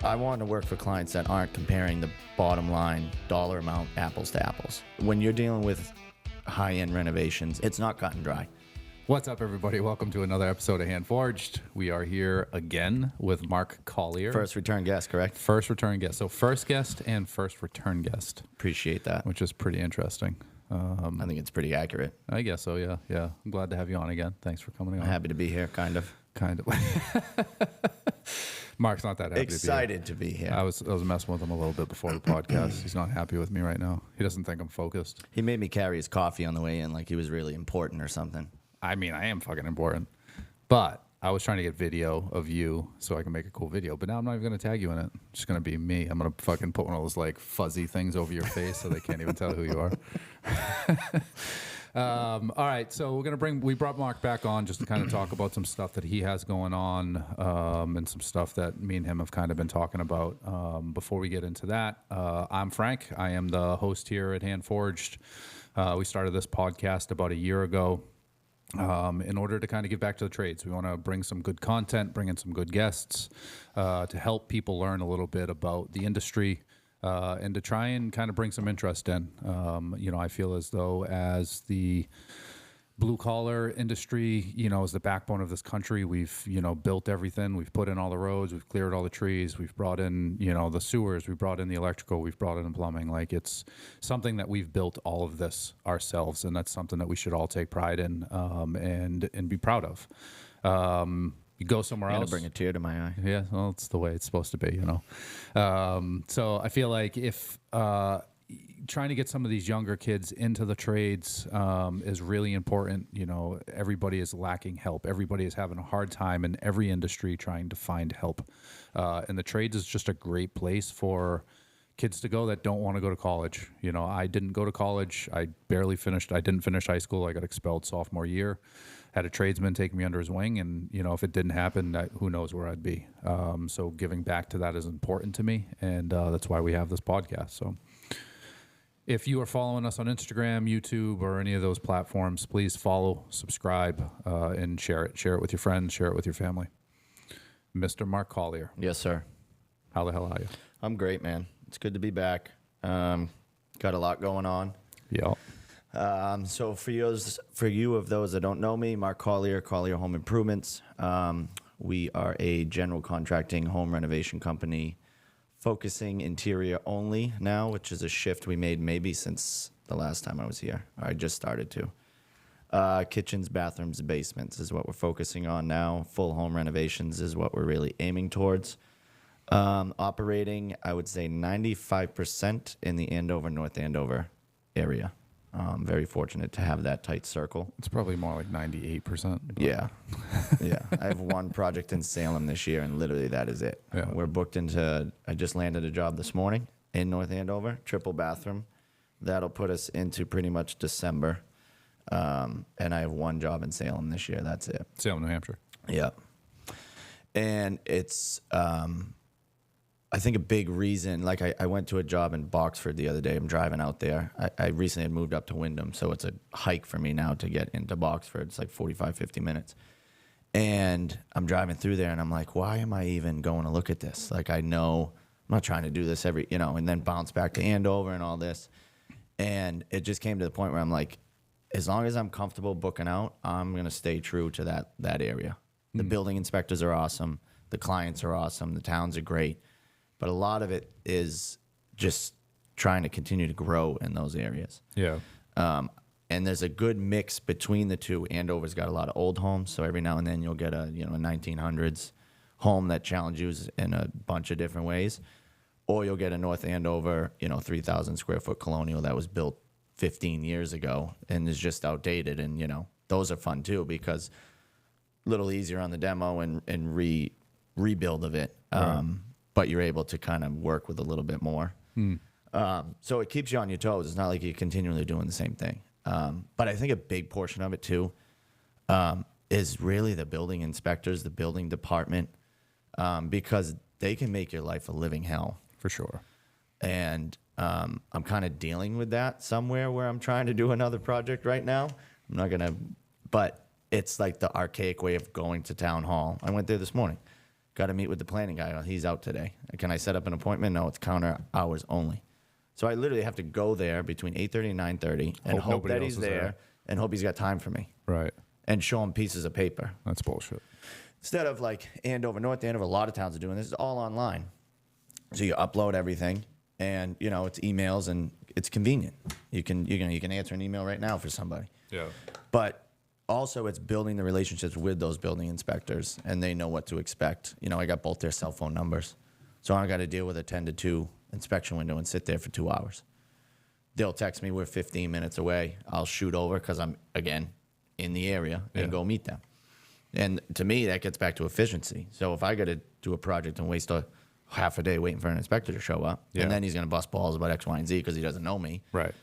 I want to work for clients that aren't comparing the bottom line dollar amount apples to apples. When you're dealing with high-end renovations, it's not cut and dry. What's up, everybody? Welcome to another episode of Handforged. We are here again with Mark Collier. First return guest, correct? First return guest. So first guest and first return guest. Appreciate that. Which is pretty interesting. I think it's pretty accurate. I guess so, yeah. Yeah. I'm glad to have you on again. Thanks for coming on. I'm happy to be here, kind of. Kind of. Mark's not that happy Excited to be here. I was messing with him a little bit before the podcast. He's not happy with me right now. He doesn't think I'm focused. He made me carry his coffee on the way in like he was really important or something. I mean, I am fucking important. But I was trying to get video of you so I can make a cool video. But now I'm not even going to tag you in it. It's just going to be me. I'm going to fucking put one of those like fuzzy things over your face so they can't even tell who you are. All right, so we brought Mark back on just to kind of talk about some stuff that he has going on and some stuff that me and him have kind of been talking about. Before we get into that, I'm Frank. I am the host here at Handforged. We started this podcast about a year ago. In order to kind of give back to the trades. We want to bring some good content, bring in some good guests to help people learn a little bit about the industry and to try and kind of bring some interest in. I feel as though as the blue collar industry, is the backbone of this country. We've, built everything. We've put in all the roads. We've cleared all the trees. We've brought in, the sewers. We've brought in the electrical. We've brought in plumbing. Like it's something that we've built all of this ourselves, and that's something that we should all take pride in and be proud of. You go somewhere else. Bring a tear to my eye. Yeah, well, it's the way it's supposed to be, So I feel like if trying to get some of these younger kids into the trades is really important. Everybody is lacking help. Everybody is having a hard time in every industry trying to find help. And the trades is just a great place for kids to go that don't want to go to college. I didn't go to college. I didn't finish high school. I got expelled sophomore year. Had a tradesman take me under his wing, and if it didn't happen, who knows where I'd be. So giving back to that is important to me, and that's why we have this podcast. So if you are following us on Instagram, YouTube, or any of those platforms, please follow, subscribe, and share it. Share it with your friends. Share it with your family. Mr. Mark Collier. Yes, sir. How the hell are you? I'm great, man. It's good to be back. Got a lot going on. Yeah. So for you of those that don't know me, Mark Collier, Collier Home Improvements. We are a general contracting home renovation company focusing interior only now, which is a shift we made maybe since the last time I was here. Or I just started to. Kitchens, bathrooms, basements is what we're focusing on now. Full home renovations is what we're really aiming towards. Operating, I would say 95% in the Andover, North Andover area. Very fortunate to have that tight circle. It's probably more like 98%. Yeah. Yeah. I have one project in Salem this year, and literally that is it. Yeah. We're booked I just landed a job this morning in North Andover, triple bathroom. That'll put us into pretty much December. And I have one job in Salem this year. That's it. Salem, New Hampshire. Yeah. And it's, I think a big reason, like I went to a job in Boxford the other day. I'm driving out there. I recently had moved up to Wyndham, so it's a hike for me now to get into Boxford. It's like 45, 50 minutes. And I'm driving through there, and I'm like, why am I even going to look at this? Like, I know I'm not trying to do this and then bounce back to Andover and all this. And it just came to the point where I'm like, as long as I'm comfortable booking out, I'm going to stay true to that area. The building inspectors are awesome. The clients are awesome. The towns are great. But a lot of it is just trying to continue to grow in those areas. Yeah. And there's a good mix between the two. Andover's got a lot of old homes, so every now and then you'll get a 1900s home that challenges you in a bunch of different ways. Or you'll get a North Andover, 3,000 square foot colonial that was built 15 years ago and is just outdated. And, those are fun too because a little easier on the demo and rebuild of it. Right. But you're able to kind of work with a little bit more. So it keeps you on your toes. It's not like you're continually doing the same thing. But I think a big portion of it, too, is really the building inspectors, the building department, because they can make your life a living hell. For sure. And I'm kind of dealing with that somewhere where I'm trying to do another project right now. I'm not going to, but it's like the archaic way of going to town hall. I went there this morning. Got to meet with the planning guy. Oh, he's out today. Can I set up an appointment? No, it's counter hours only. So I literally have to go there between 8:30 and 9:30 and hope nobody that else he's is there and hope he's got time for me Right. and show him pieces of paper. That's bullshit. Instead of like Andover, North Andover, a lot of towns are doing this. It's all online. So you upload everything, and it's emails, and it's convenient. You can answer an email right now for somebody. Yeah. But also, it's building the relationships with those building inspectors, and they know what to expect. I got both their cell phone numbers, so I don't got to deal with a 10 to 2 inspection window and sit there for 2 hours. They'll text me, we're 15 minutes away. I'll shoot over because I'm, again, in the area and go meet them. And to me, that gets back to efficiency. So if I got to do a project and waste a half a day waiting for an inspector to show up, and then he's going to bust balls about X, Y, and Z because he doesn't know me. Right.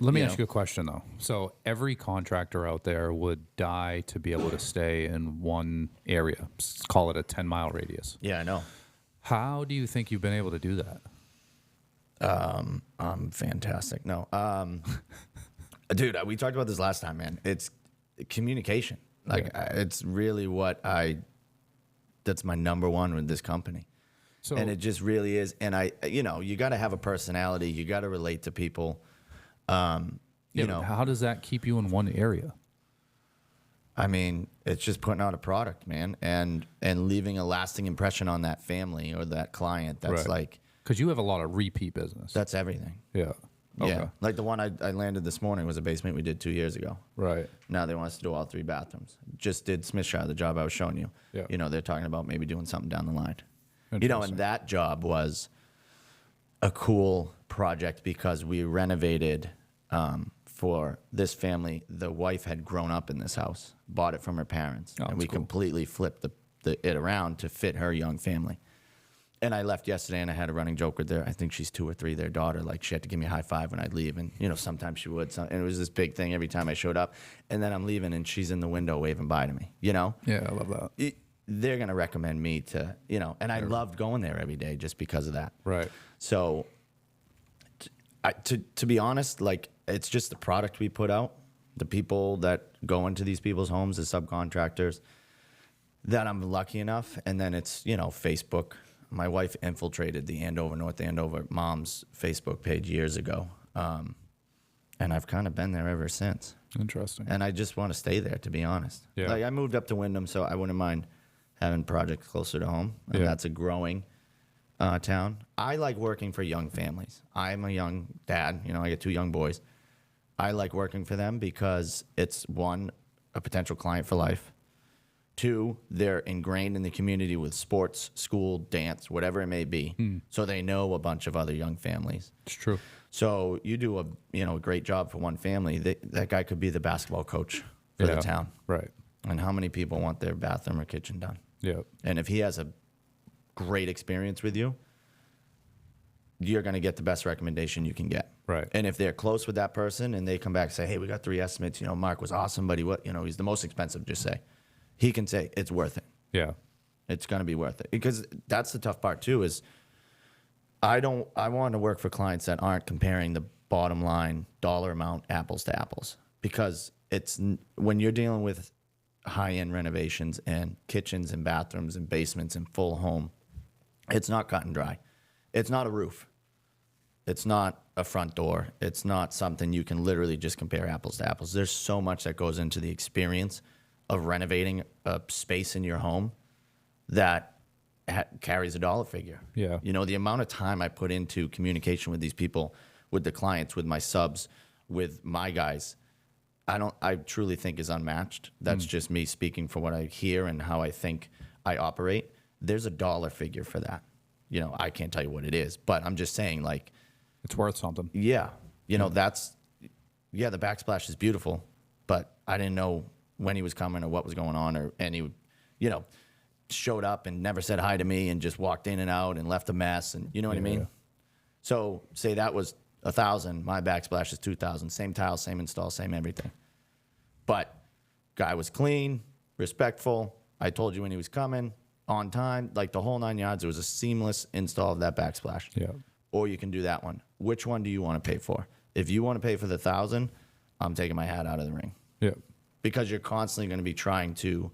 Let me ask you a question, though. So every contractor out there would die to be able to stay in one area. Let's call it a 10-mile radius. Yeah, I know. How do you think you've been able to do that? I'm fantastic. No. Dude, we talked about this last time, man. It's communication. It's really that's my number one with this company. So, And it just really is. And you got to have a personality. You got to relate to people. how does that keep you in one area? I mean, it's just putting out a product, man, and leaving a lasting impression on that family or that client. That's like, because you have a lot of repeat business. that's everything. Yeah. Okay. Yeah. Like the one I landed this morning was a basement we did 2 years ago. Right. Now they want us to do all 3 bathrooms. Just did Smithshire, the job I was showing you. Yeah. They're talking about maybe doing something down the line. And that job was a cool project because we renovated for this family. The wife had grown up in this house, bought it from her parents, and we completely flipped it around to fit her young family. And I left yesterday, and I had a running joke with I think she's 2 or 3, their daughter. Like, she had to give me a high five when I'd leave. And, sometimes she would. And it was this big thing every time I showed up. And then I'm leaving, and she's in the window waving bye to me, Yeah, I love that. They're going to recommend me to, and I loved going there every day just because of that. Right. So, to be honest, like, it's just the product we put out. The people that go into these people's homes as subcontractors, that I'm lucky enough. And then it's, Facebook. My wife infiltrated the Andover, North Andover mom's Facebook page years ago. And I've kind of been there ever since. Interesting. And I just want to stay there, to be honest. Yeah. Like, I moved up to Wyndham, so I wouldn't mind having projects closer to home. And that's a growing town. I like working for young families. I'm a young dad. I got 2 young boys. I like working for them because it's, 1, a potential client for life. 2, they're ingrained in the community with sports, school, dance, whatever it may be. So they know a bunch of other young families. It's true. So you do a great job for one family. That guy could be the basketball coach for the town. Right. And how many people want their bathroom or kitchen done? Yeah. And if he has a great experience with you, you're going to get the best recommendation you can get. Right. And if they're close with that person and they come back and say, hey, we got 3 estimates, Mark was awesome, but he's the most expensive, just say. He can say it's worth it. Yeah. It's going to be worth it. Because that's the tough part too is I want to work for clients that aren't comparing the bottom line dollar amount apples to apples. Because when you're dealing with high-end renovations and kitchens and bathrooms and basements and full home, it's not cut and dry. It's not a roof. It's not a front door. It's not something you can literally just compare apples to apples. There's so much that goes into the experience of renovating a space in your home that carries a dollar figure. Yeah. The amount of time I put into communication with these people, with the clients, with my subs, with my guys, I truly think is unmatched. That's just me speaking for what I hear and how I think I operate. There's a dollar figure for that. I can't tell you what it is, but I'm just saying, like, it's worth something. Yeah. The backsplash is beautiful, but I didn't know when he was coming or what was going on, and he, showed up and never said hi to me and just walked in and out and left a mess, and you know what I mean? Yeah. So say that was $1,000, my backsplash is $2,000, same tile, same install, same everything. But guy was clean, respectful. I told you when he was coming, on time, like the whole 9 yards. It was a seamless install of that backsplash. Yeah. Or you can do that one. Which one do you want to pay for? If you want to pay for the $1,000, I'm taking my hat out of the ring. Yeah. Because you're constantly going to be trying to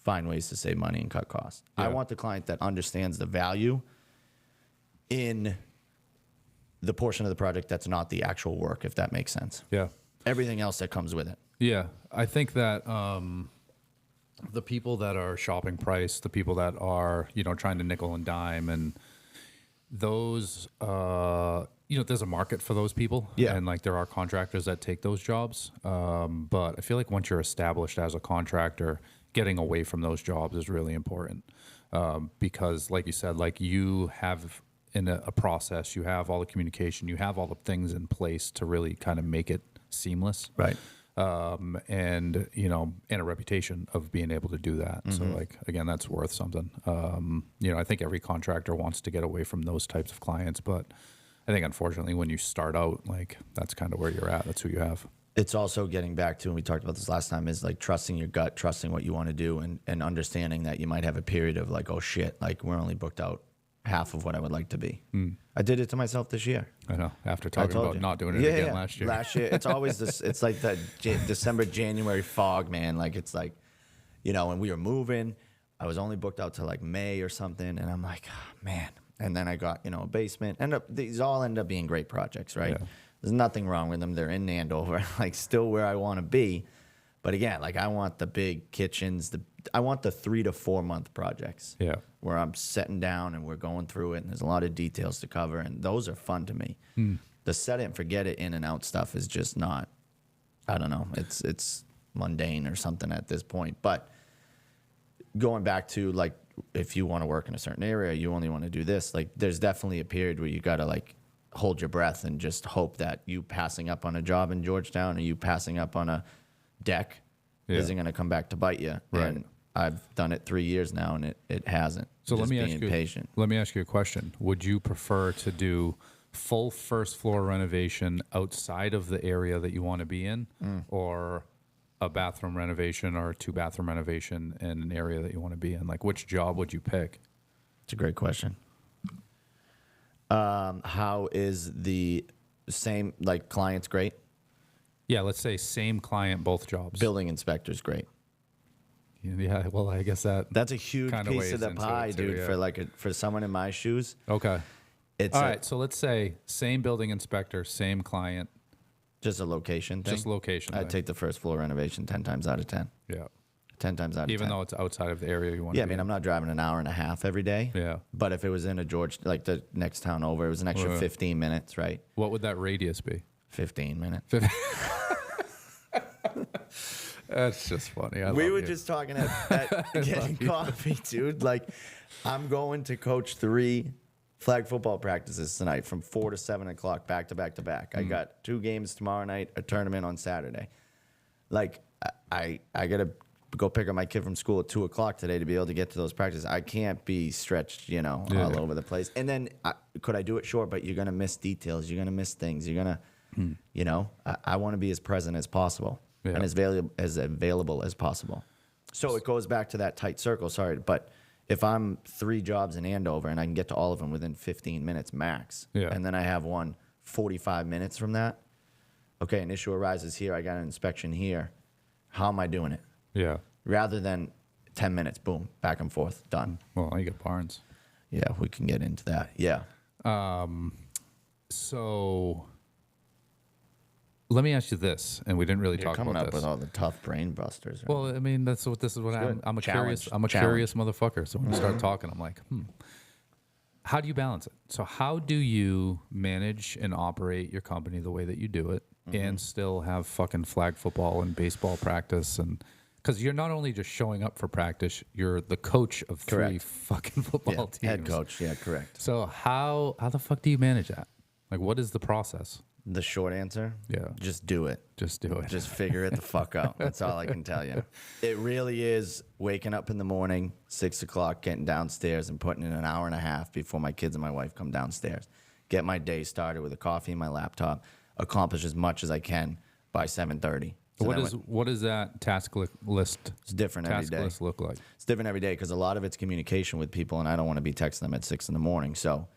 find ways to save money and cut costs. I Yeah. want the client that understands the value in the portion of the project that's not the actual work, if that makes sense. Yeah. Everything else that comes with it. Yeah. I think that the people that are shopping price, the people that are, trying to nickel and dime, and those, there's a market for those people. Yeah. And like there are contractors that take those jobs. But I feel like once you're established as a contractor, getting away from those jobs is really important. Because like you said, like you have in a process, you have all the communication, you have all the things in place to really kind of make it seamless. Right. And a reputation of being able to do that. So like, again, that's worth something. I think every contractor wants to get away from those types of clients, but I think unfortunately when you start out, like that's kind of where you're at. That's who you have. It's also getting back to, and we talked about this last time, is like trusting your gut, trusting what you want to do, and understanding that you might have a period of like, oh shit, like we're only booked out half of what I would like to be. I did it to myself this year. I know. After talking about not doing it again last year. Last year, it's always this. It's like the December, January fog, man. Like it's like, when we were moving, I was only booked out to like May or something, and I'm like, oh, man. And then I got a basement. These all end up being great projects, right? Yeah. There's nothing wrong with them. They're in Andover, like still where I want to be. But again, like I want the big kitchens. I want the 3 to 4 month projects. Yeah. Where I'm sitting down and we're going through it, and there's a lot of details to cover, and those are fun to me. The set it and forget it in and out stuff is just not. I don't know. It's mundane or something at this point. But going back to like, if you want to work in a certain area, you only want to do this. Like, there's definitely a period where you got to like hold your breath and just hope that you passing up on a job in Georgetown or you passing up on a deck isn't going to come back to bite you. Right. And I've done it 3 years now, and it hasn't. So Just let me being patient. Let me ask you a question. Would you prefer to do full first floor renovation outside of the area that you want to be in, or a bathroom renovation or a 2-bathroom renovation in an area that you want to be in? Like, which job would you pick? It's a great question. How is the same, like, clients great? Yeah, let's say same client, both jobs. Building inspector's great. Yeah, well, I guess That's a huge kinda piece weighs of the into pie, it too, dude. yeah. For someone in my shoes, okay. it's All right, so let's say same building inspector, same client, just a location thing. just location. I'd thing. take the first floor renovation 10 times out of 10. Yeah. 10 times out of 10. Even though it's outside of the area you want Yeah, to I be mean, in. I'm not driving an hour and a half every day. Yeah. But if it was in a like the next town over, it was an extra 15 minutes, right? What would that radius be? 15 minutes. That's just funny. We were just talking at getting coffee, dude. Like, I'm going to coach 3 flag football practices tonight from 4 to 7 o'clock, back to back to back. I got 2 games tomorrow night, a tournament on Saturday. Like, I got to go pick up my kid from school at 2 o'clock today to be able to get to those practices. I can't be stretched, all over the place. And then could I do it? Sure, but you're going to miss details. You're going to miss things. You're going to, I want to be as present as possible. Yeah. And as available as possible. So it goes back to that tight circle. Sorry, but if I'm 3 jobs in Andover and I can get to all of them within 15 minutes max, and then I have one 45 minutes from that, okay, an issue arises here, I got an inspection here. How am I doing it? Yeah. Rather than 10 minutes, boom, back and forth, done. Well, you got Barnes. Yeah, we can get into that. Yeah. So let me ask you this, and we didn't really You're talk coming about up this. with all the tough brain busters. Right? Well, I mean, this is what good. I'm a Challenge. curious motherfucker. So when you start talking, I'm like, how do you balance it? So how do you manage and operate your company the way that you do it, and still have fucking flag football and baseball practice? And because you're not only just showing up for practice, you're the coach of 3 Correct. fucking football teams. Head coach, yeah, correct. So how the fuck do you manage that? Like, what is the process? The short answer, just do it. Just do it. Just figure it the fuck out. That's all I can tell you. It really is waking up in the morning, 6 o'clock, getting downstairs and putting in an hour and a half before my kids and my wife come downstairs. Get my day started with a coffee and my laptop. Accomplish as much as I can by 7:30. So what does that task list? It's different every task day. list look like? It's different every day because a lot of it's communication with people, and I don't want to be texting them at 6 in the morning. So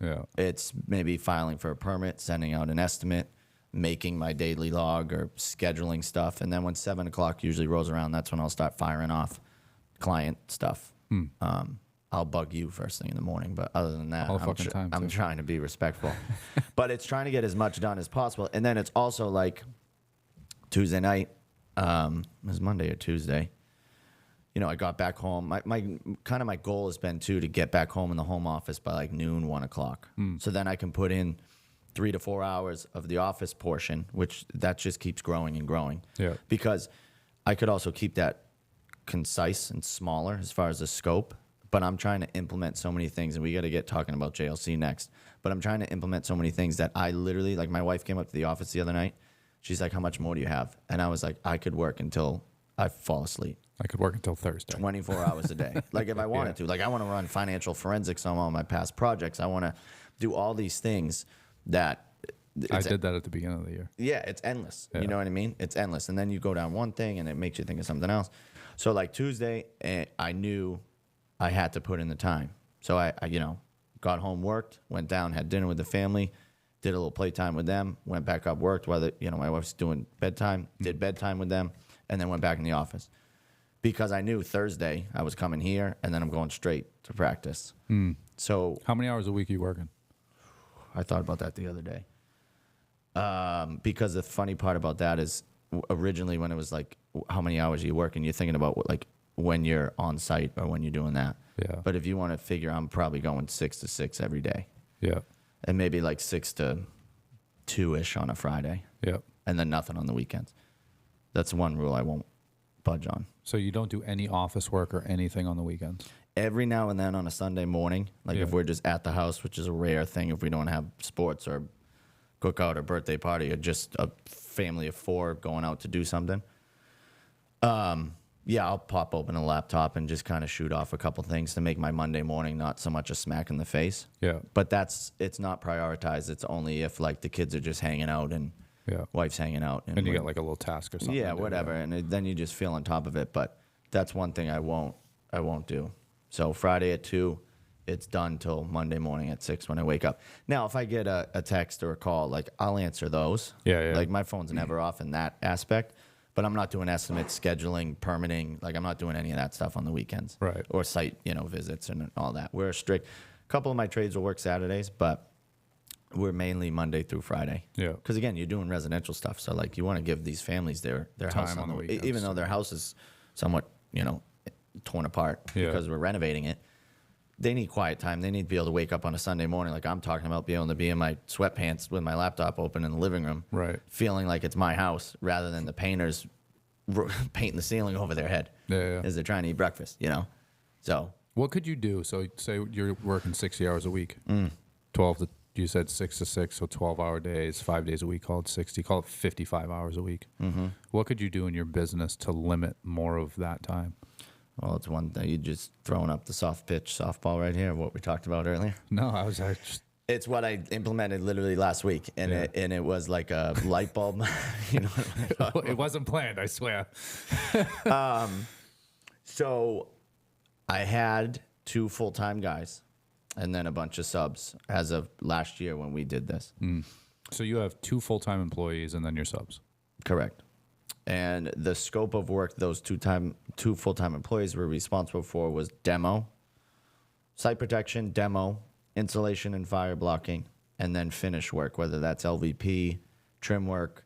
Yeah. it's maybe filing for a permit, sending out an estimate, making my daily log or scheduling stuff. And then when 7 o'clock usually rolls around, that's when I'll start firing off client stuff. I'll bug you first thing in the morning, but other than that, All the fucking time, I'm too. trying to be respectful. But it's trying to get as much done as possible. And then it's also like Tuesday night, it was Monday or Tuesday. You know, I got back home. My goal has been to get back home in the home office by like noon, 1 o'clock. So then I can put in 3 to 4 hours of the office portion, which that just keeps growing and growing. Yeah. Because I could also keep that concise and smaller as far as the scope, but I'm trying to implement so many things, and we got to get talking about JLC next. But I'm trying to implement so many things that I literally, like my wife came up to the office the other night. She's like, how much more do you have? And I was like, I could work until I fall asleep. I could work until Thursday. 24 hours a day. Like if I wanted to. Like I want to run financial forensics on all my past projects. I want to do all these things that... I did that at the beginning of the year. Yeah, it's endless. Yeah. You know what I mean? It's endless. And then you go down one thing and it makes you think of something else. So like Tuesday, I knew I had to put in the time. So I got home, worked, went down, had dinner with the family, did a little playtime with them, went back up, worked while my wife's doing bedtime, did bedtime with them, and then went back in the office. Because I knew Thursday I was coming here and then I'm going straight to practice. So How many hours a week are you working? I thought about that the other day. Because the funny part about that is originally when it was like, how many hours are you working? You're thinking about like when you're on site or when you're doing that. Yeah. But if you want to figure, I'm probably going 6 to 6 every day. Yeah. And maybe like 6 to 2-ish on a Friday. Yeah. And then nothing on the weekends. That's one rule I won't budge on. So you don't do any office work or anything on the weekends? Every now and then on a Sunday morning, like Yeah. if we're just at the house, which is a rare thing if we don't have sports or cookout or birthday party or just a family of 4 going out to do something. Yeah, I'll pop open a laptop and just kind of shoot off a couple things to make my Monday morning not so much a smack in the face. Yeah. But it's not prioritized. It's only if like the kids are just hanging out and Yeah. wife's hanging out. And you get like a little task or something. yeah, to do, whatever. And then you just feel on top of it. But that's one thing I won't do. So Friday at 2, it's done till Monday morning at 6 when I wake up. Now, if I get a text or a call, like I'll answer those. Yeah, yeah. Like my phone's never off in that aspect. But I'm not doing estimates, scheduling, permitting. Like I'm not doing any of that stuff on the weekends. Right. Or site, visits and all that. We're strict. A couple of my trades will work Saturdays, but we're mainly Monday through Friday. Yeah. Because again, you're doing residential stuff, so like you want to give these families their Time house on the weekends. even though their house is somewhat torn apart Yeah. because we're renovating it. They need quiet time. They need to be able to wake up on a Sunday morning, like I'm talking about, being able to be in my sweatpants with my laptop open in the living room, Right. feeling like it's my house rather than the painters painting the ceiling over their head Yeah. as they're trying to eat breakfast. So What could you do? So say you're working 60 hours a week, 12 to, you said 6 to 6, so 12-hour days, 5 days a week, call it 60, call it 55 hours a week. What could you do in your business to limit more of that time? well, it's one thing. You just throwing up the soft pitch softball right here, what we talked about earlier. No, I just, It's what I implemented literally last week, and it was like a light bulb. it wasn't planned, I swear. So I had 2 full-time guys and then a bunch of subs as of last year when we did this. So you have 2 full-time employees and then your subs. Correct. And the scope of work those 2 full-time employees were responsible for was demo, site protection, demo, insulation and fire blocking, and then finish work, whether that's LVP, trim work,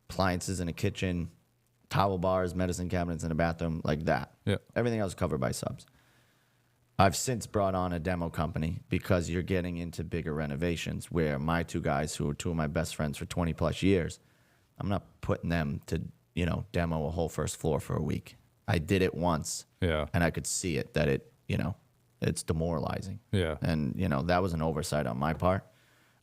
appliances in a kitchen, towel bars, medicine cabinets in a bathroom, like that. Yeah. Everything else covered by subs. I've since brought on a demo company because you're getting into bigger renovations where my 2 guys, who are 2 of my best friends for 20 plus years, I'm not putting them to, demo a whole first floor for a week. I did it once. Yeah. And I could see it that it's demoralizing. Yeah. And, that was an oversight on my part.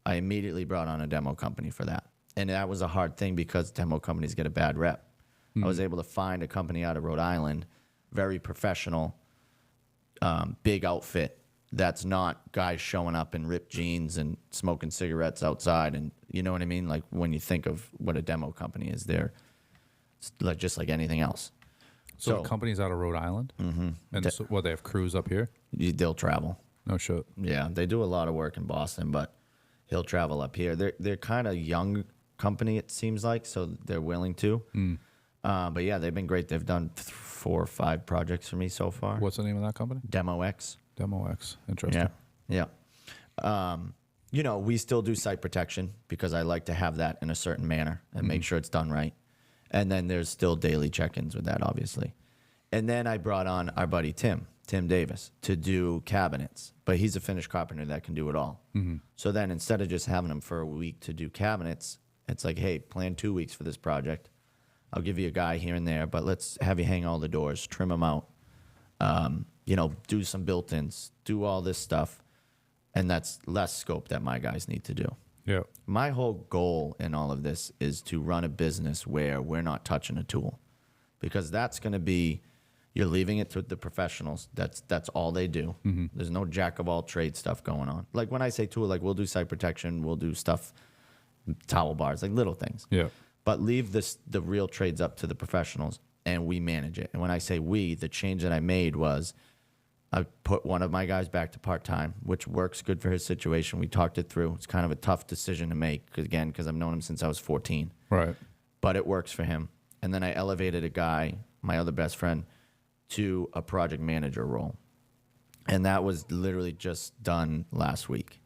I immediately brought on a demo company for that. And that was a hard thing because demo companies get a bad rep. I was able to find a company out of Rhode Island, very professional, big outfit that's not guys showing up in ripped jeans and smoking cigarettes outside. And you know what I mean? Like when you think of what a demo company is, they're just like anything else. So the company's out of Rhode Island? Mm-hmm. And so, they have crews up here? They'll travel. No shit. Yeah, they do a lot of work in Boston, but he'll travel up here. They're kind of young company, it seems like, so they're willing to. But yeah, they've been great. They've done 4 or 5 projects for me so far. What's the name of that company? Demo X. Demo X. Interesting. Yeah. You know, we still do site protection because I like to have that in a certain manner and make sure it's done right. And then there's still daily check-ins with that, obviously. And then I brought on our buddy Tim Davis, to do cabinets. But he's a finished carpenter that can do it all. So then instead of just having him for a week to do cabinets, it's like, hey, plan 2 weeks for this project. I'll give you a guy here and there, but let's have you hang all the doors, trim them out, you know, do some built-ins, do all this stuff. And that's less scope that my guys need to do. Yeah. My whole goal in all of this is to run a business where we're not touching a tool, because that's going to be, you're leaving it to the professionals. That's all they do. There's no jack of all trade stuff going on. Like when I say tool, like we'll do site protection, we'll do stuff, towel bars, like little things. Yeah. But leave the real trades up to the professionals, and we manage it. And when I say we, the change that I made was I put one of my guys back to part-time, which works good for his situation. We talked it through. It's kind of a tough decision to make, because I've known him since I was 14. Right. But it works for him. And then I elevated a guy, my other best friend, to a project manager role. And that was literally just done last week.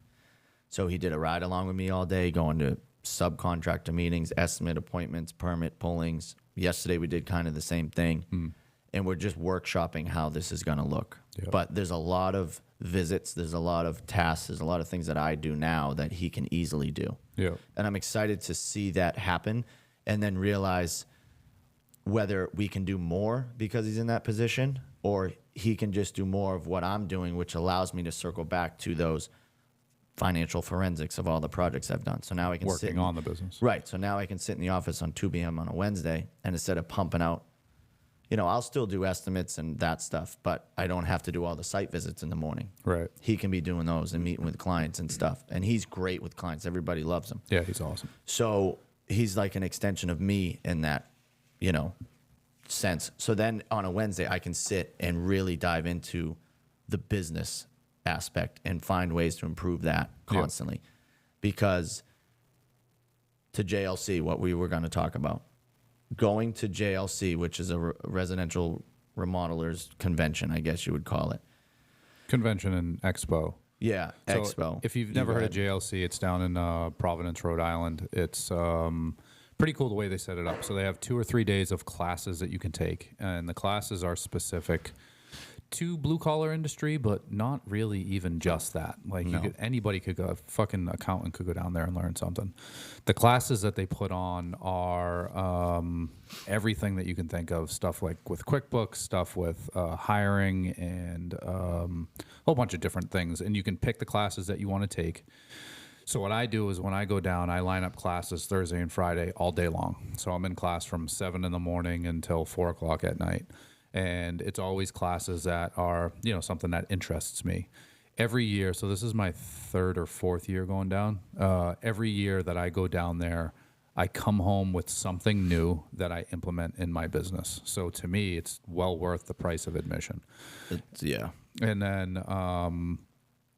So he did a ride along with me all day, going to subcontractor meetings, estimate appointments, permit pullings. Yesterday we did kind of the same thing. And we're just workshopping how this is going to look. Yep. But there's a lot of visits, there's a lot of tasks, there's a lot of things that I do now that he can easily do. Yeah. And I'm excited to see that happen, and then realize whether we can do more because he's in that position, or he can just do more of what I'm doing, which allows me to circle back to those financial forensics of all the projects I've done. So now I can Working on the business. Right. So now I can sit in the office on 2 p.m. on a Wednesday, and instead of pumping out, you know, I'll still do estimates and that stuff, but I don't have to do all the site visits in the morning. Right. He can be doing those and meeting with clients and stuff. And he's great with clients. Everybody loves him. Yeah, he's awesome. So he's like an extension of me in that, you know, sense. So then on a Wednesday, I can sit and really dive into the business aspect and find ways to improve that constantly. Yeah. Because to JLC, what we were going to talk about, going to JLC, which is a residential remodelers convention, I guess you would call it. Convention and expo. Yeah, so expo. If you've never heard of JLC, it's down in Providence, Rhode Island. It's pretty cool the way they set it up. So they have 2 or 3 days of classes that you can take, and the classes are specific to blue collar industry, but not really even just that. Like anybody could go, a fucking accountant could go down there and learn something. The classes that they put on are everything that you can think of, stuff like with QuickBooks, stuff with hiring, and a whole bunch of different things. And you can pick the classes that you want to take. So what I do is when I go down, I line up classes Thursday and Friday all day long. So I'm in class from 7 in the morning until 4 o'clock at night. And it's always classes that are, you know, something that interests me. Every year, so this is my 3rd or 4th year going down. Every year that I go down there, I come home with something new that I implement in my business. So to me, it's well worth the price of admission. Yeah. And then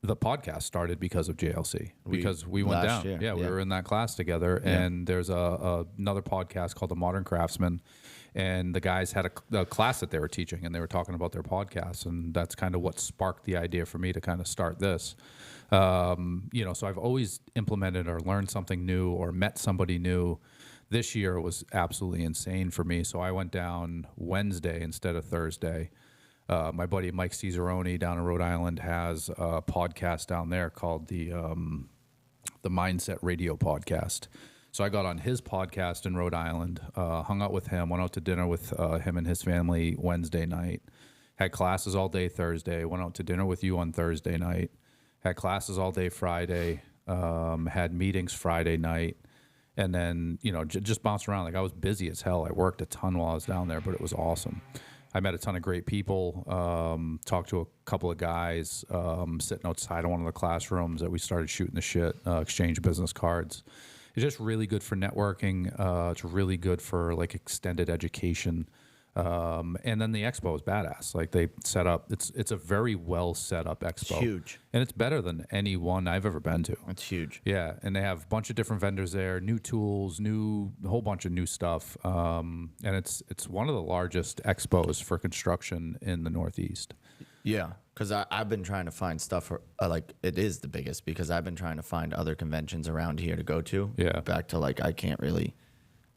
the podcast started because of JLC, because we went down. Year. Yeah, we were in that class together. Yeah. And there's another podcast called The Modern Craftsman. And the guys had a class that they were teaching, and they were talking about their podcasts, and that's kind of what sparked the idea for me to kind of start this. You know, so I've always implemented or learned something new or met somebody new. This year was absolutely insane for me, so I went down Wednesday instead of Thursday. My buddy Mike Cesaroni down in Rhode Island has a podcast down there called the Mindset Radio Podcast. So I got on his podcast in Rhode Island, hung out with him, went out to dinner with him and his family Wednesday night, had classes all day Thursday, went out to dinner with you on Thursday night, had classes all day Friday, had meetings Friday night, and then, you know, just bounced around. Like I was busy as hell. I worked a ton while I was down there, but it was awesome. I met a ton of great people, talked to a couple of guys sitting outside of one of the classrooms that we started shooting the shit, exchange business cards. It's just really good for networking. It's really good for like extended education. And then the expo is badass. Like they set up, it's a very well set up expo. It's huge. And it's better than any one I've ever been to. It's huge. Yeah, and they have a bunch of different vendors there, new tools, a whole bunch of new stuff. And it's one of the largest expos for construction in the Northeast. Yeah, because I've been trying to find stuff for, like, it is the biggest because I've been trying to find other conventions around here to go to. Yeah. Back to, like, I can't really,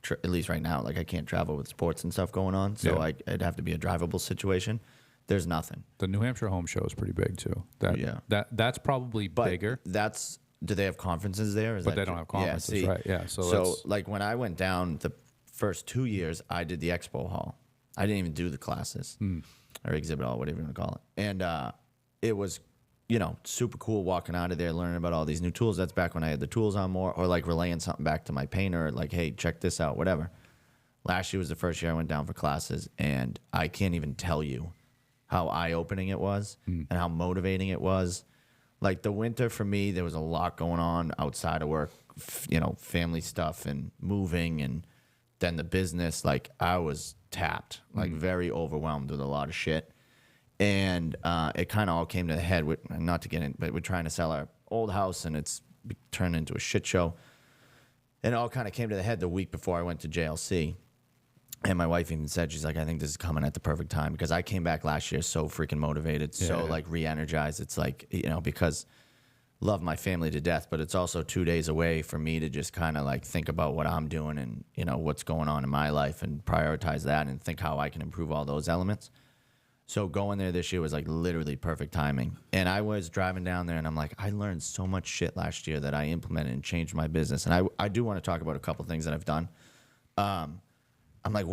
at least right now, like, I can't travel with sports and stuff going on. So it'd have to be a drivable situation. There's nothing. The New Hampshire Home Show is pretty big, too. That's probably bigger. Do they have conferences there? But they don't have conferences, right? Yeah. So like, when I went down the first 2 years, I did the expo hall. I didn't even do the classes. Or exhibit hall, whatever you want to call it. And it was, super cool walking out of there, learning about all these new tools. That's back when I had the tools on more, or like relaying something back to my painter, like, hey, check this out, whatever. Last year was the first year I went down for classes, and I can't even tell you how eye-opening it was and how motivating it was. Like, the winter for me, there was a lot going on outside of work, family stuff and moving, and then the business. Like, I was tapped, like very overwhelmed with a lot of shit. And it kind of all came to the head, not to get in, but we're trying to sell our old house, and it's turned into a shit show. And it all kind of came to the head the week before I went to JLC. And my wife even said, she's like, I think this is coming at the perfect time, because I came back last year so freaking motivated, like re-energized. It's like, because love my family to death, but it's also 2 days away for me to just kind of like think about what I'm doing and, what's going on in my life, and prioritize that and think how I can improve all those elements. So going there this year was like literally perfect timing. And I was driving down there, and I'm like, I learned so much shit last year that I implemented and changed my business. And I do want to talk about a couple things that I've done. I'm like,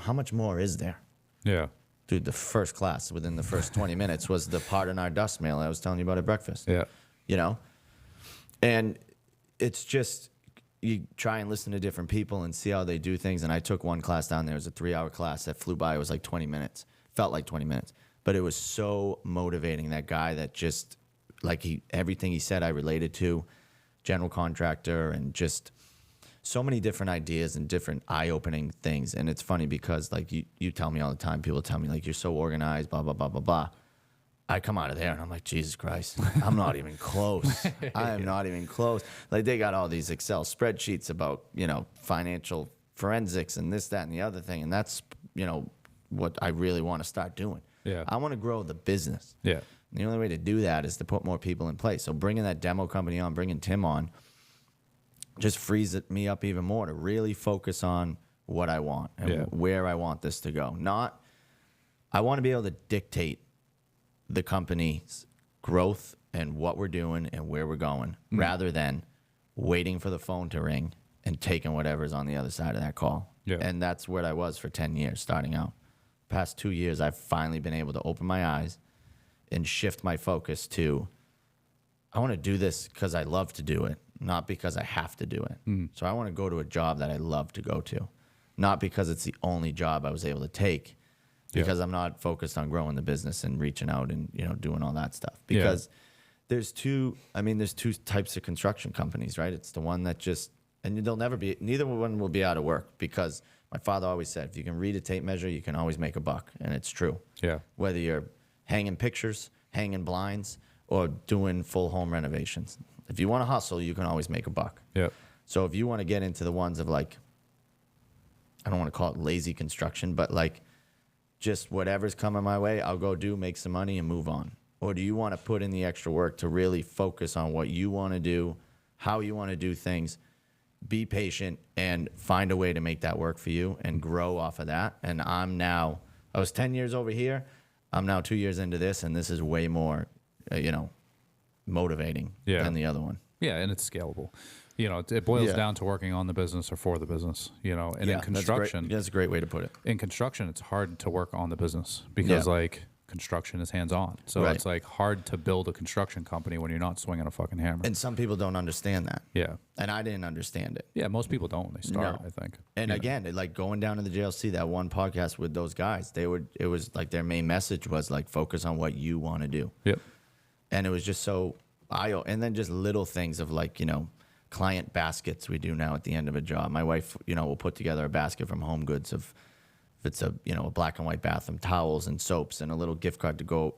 how much more is there? Yeah. Dude, the first class within the first 20 minutes was the pardon our dust mail I was telling you about at breakfast. Yeah. And it's just, you try and listen to different people and see how they do things. And I took one class down there. It was a 3-hour class that flew by. It was like 20 minutes. Felt like 20 minutes. But it was so motivating. That guy that just, like, everything he said I related to, general contractor, and just so many different ideas and different eye-opening things. And it's funny because, like, you tell me all the time, people tell me, like, you're so organized, blah, blah, blah, blah, blah. I come out of there and I'm like, Jesus Christ, I'm not even close. I am not even close. Like, they got all these Excel spreadsheets about, financial forensics and this, that, and the other thing. And that's, what I really want to start doing. Yeah. I want to grow the business. Yeah. And the only way to do that is to put more people in place. So bringing that demo company on, bringing Tim on, just frees me up even more to really focus on what I want and where I want this to go. I want to be able to dictate the company's growth and what we're doing and where we're going, rather than waiting for the phone to ring and taking whatever's on the other side of that call. Yeah. And that's where I was for 10 years starting out. Past 2 years, I've finally been able to open my eyes and shift my focus to, I want to do this because I love to do it, not because I have to do it. So I want to go to a job that I love to go to, not because it's the only job I was able to take, because I'm not focused on growing the business and reaching out and, doing all that stuff. Because there's two types of construction companies, right? It's the one that just, and neither one will be out of work, because my father always said, if you can read a tape measure, you can always make a buck. And it's true. Yeah. Whether you're hanging pictures, hanging blinds, or doing full home renovations. If you want to hustle, you can always make a buck. Yeah. So if you want to get into the ones of, like, I don't want to call it lazy construction, but like just whatever's coming my way, I'll go do, make some money, and move on. Or do you want to put in the extra work to really focus on what you want to do, how you want to do things, be patient, and find a way to make that work for you and grow off of that? And I was 10 years over here. I'm now 2 years into this, and this is way more, motivating than the other one. Yeah, and it's scalable. It boils down to working on the business or for the business, and in construction. That's a great way to put it. In construction, it's hard to work on the business because, like, construction is hands-on. So it's, like, hard to build a construction company when you're not swinging a fucking hammer. And some people don't understand that. Yeah. And I didn't understand it. Yeah, most people don't when they start, I think. And again, like, going down to the JLC, that one podcast with those guys, it was like their main message was, like, focus on what you want to do. Yep. And it was just so and then just little things of, like, client baskets we do now at the end of a job. My wife, will put together a basket from Home Goods of If it's a, a black and white bathroom, towels and soaps and a little gift card to go,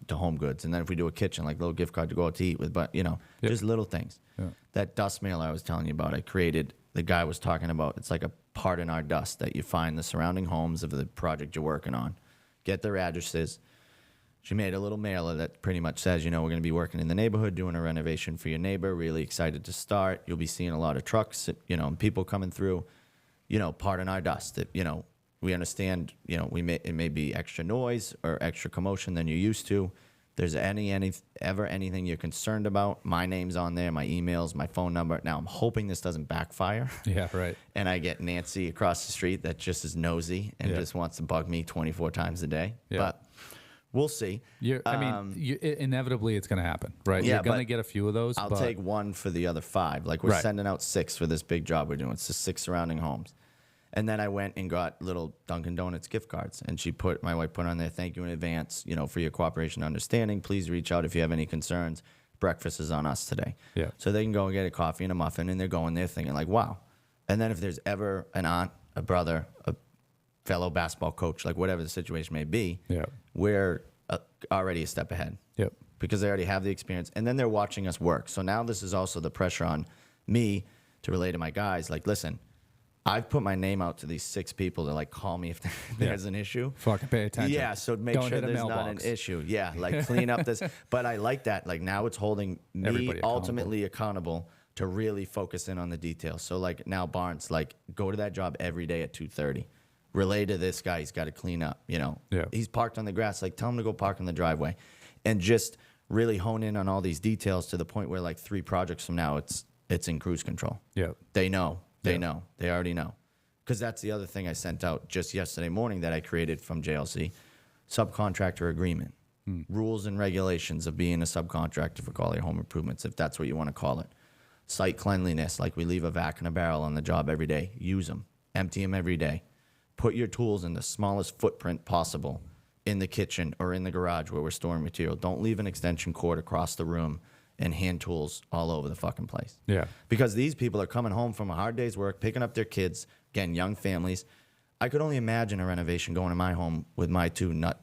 to Home Goods. And then if we do a kitchen, like a little gift card to go out to eat with, but, just little things. Yeah. That dust mailer I was telling you about, I created, the guy was talking about, it's like a part in our dust that you find the surrounding homes of the project you're working on. Get their addresses. She made a little mailer that pretty much says, we're going to be working in the neighborhood, doing a renovation for your neighbor. Really excited to start. You'll be seeing a lot of trucks, and people coming through, pardon our dust. We understand, it may be extra noise or extra commotion than you're used to. If there's ever anything you're concerned about, my name's on there, my emails, my phone number. Now, I'm hoping this doesn't backfire. Yeah, right. And I get Nancy across the street that just is nosy and just wants to bug me 24 times a day. Yeah. But we'll see. Inevitably it's going to happen, right? Yeah, you're going to get a few of those. I'll take one for the other 5. Like, we're sending out 6 for this big job we're doing. It's the 6 surrounding homes. And then I went and got little Dunkin' Donuts gift cards. And my wife put on there, thank you in advance, for your cooperation and understanding. Please reach out if you have any concerns. Breakfast is on us today. Yeah. So they can go and get a coffee and a muffin, and they're going there thinking like, wow. And then if there's ever an aunt, a brother, a fellow basketball coach, like whatever the situation may be, we're already a step ahead. Yep. Because they already have the experience. And then they're watching us work. So now this is also the pressure on me to relay to my guys, like, listen, I've put my name out to these 6 people to, like, call me if there's an issue. Fucking pay attention. Yeah, so make sure there's not an issue. Yeah, like, clean up this. But I like that. Like, now it's holding me Everybody ultimately accountable to really focus in on the details. So, like, now Barnes, like, go to that job every day at 2:30. Relay to this guy, he's got to clean up, Yeah. He's parked on the grass. Like, tell him to go park in the driveway. And just really hone in on all these details to the point where, like, 3 projects from now, it's in cruise control. Yeah. They know. They know. They already know. Because that's the other thing I sent out just yesterday morning that I created from JLC. Subcontractor agreement. Rules and regulations of being a subcontractor for Collier Home Improvements, if that's what you want to call it. Site cleanliness, like we leave a vac and a barrel on the job every day. Use them. Empty them every day. Put your tools in the smallest footprint possible in the kitchen or in the garage where we're storing material. Don't leave an extension cord across the room and hand tools all over the fucking place. Yeah. Because these people are coming home from a hard day's work, picking up their kids, again, young families. I could only imagine a renovation going to my home with my 2 nut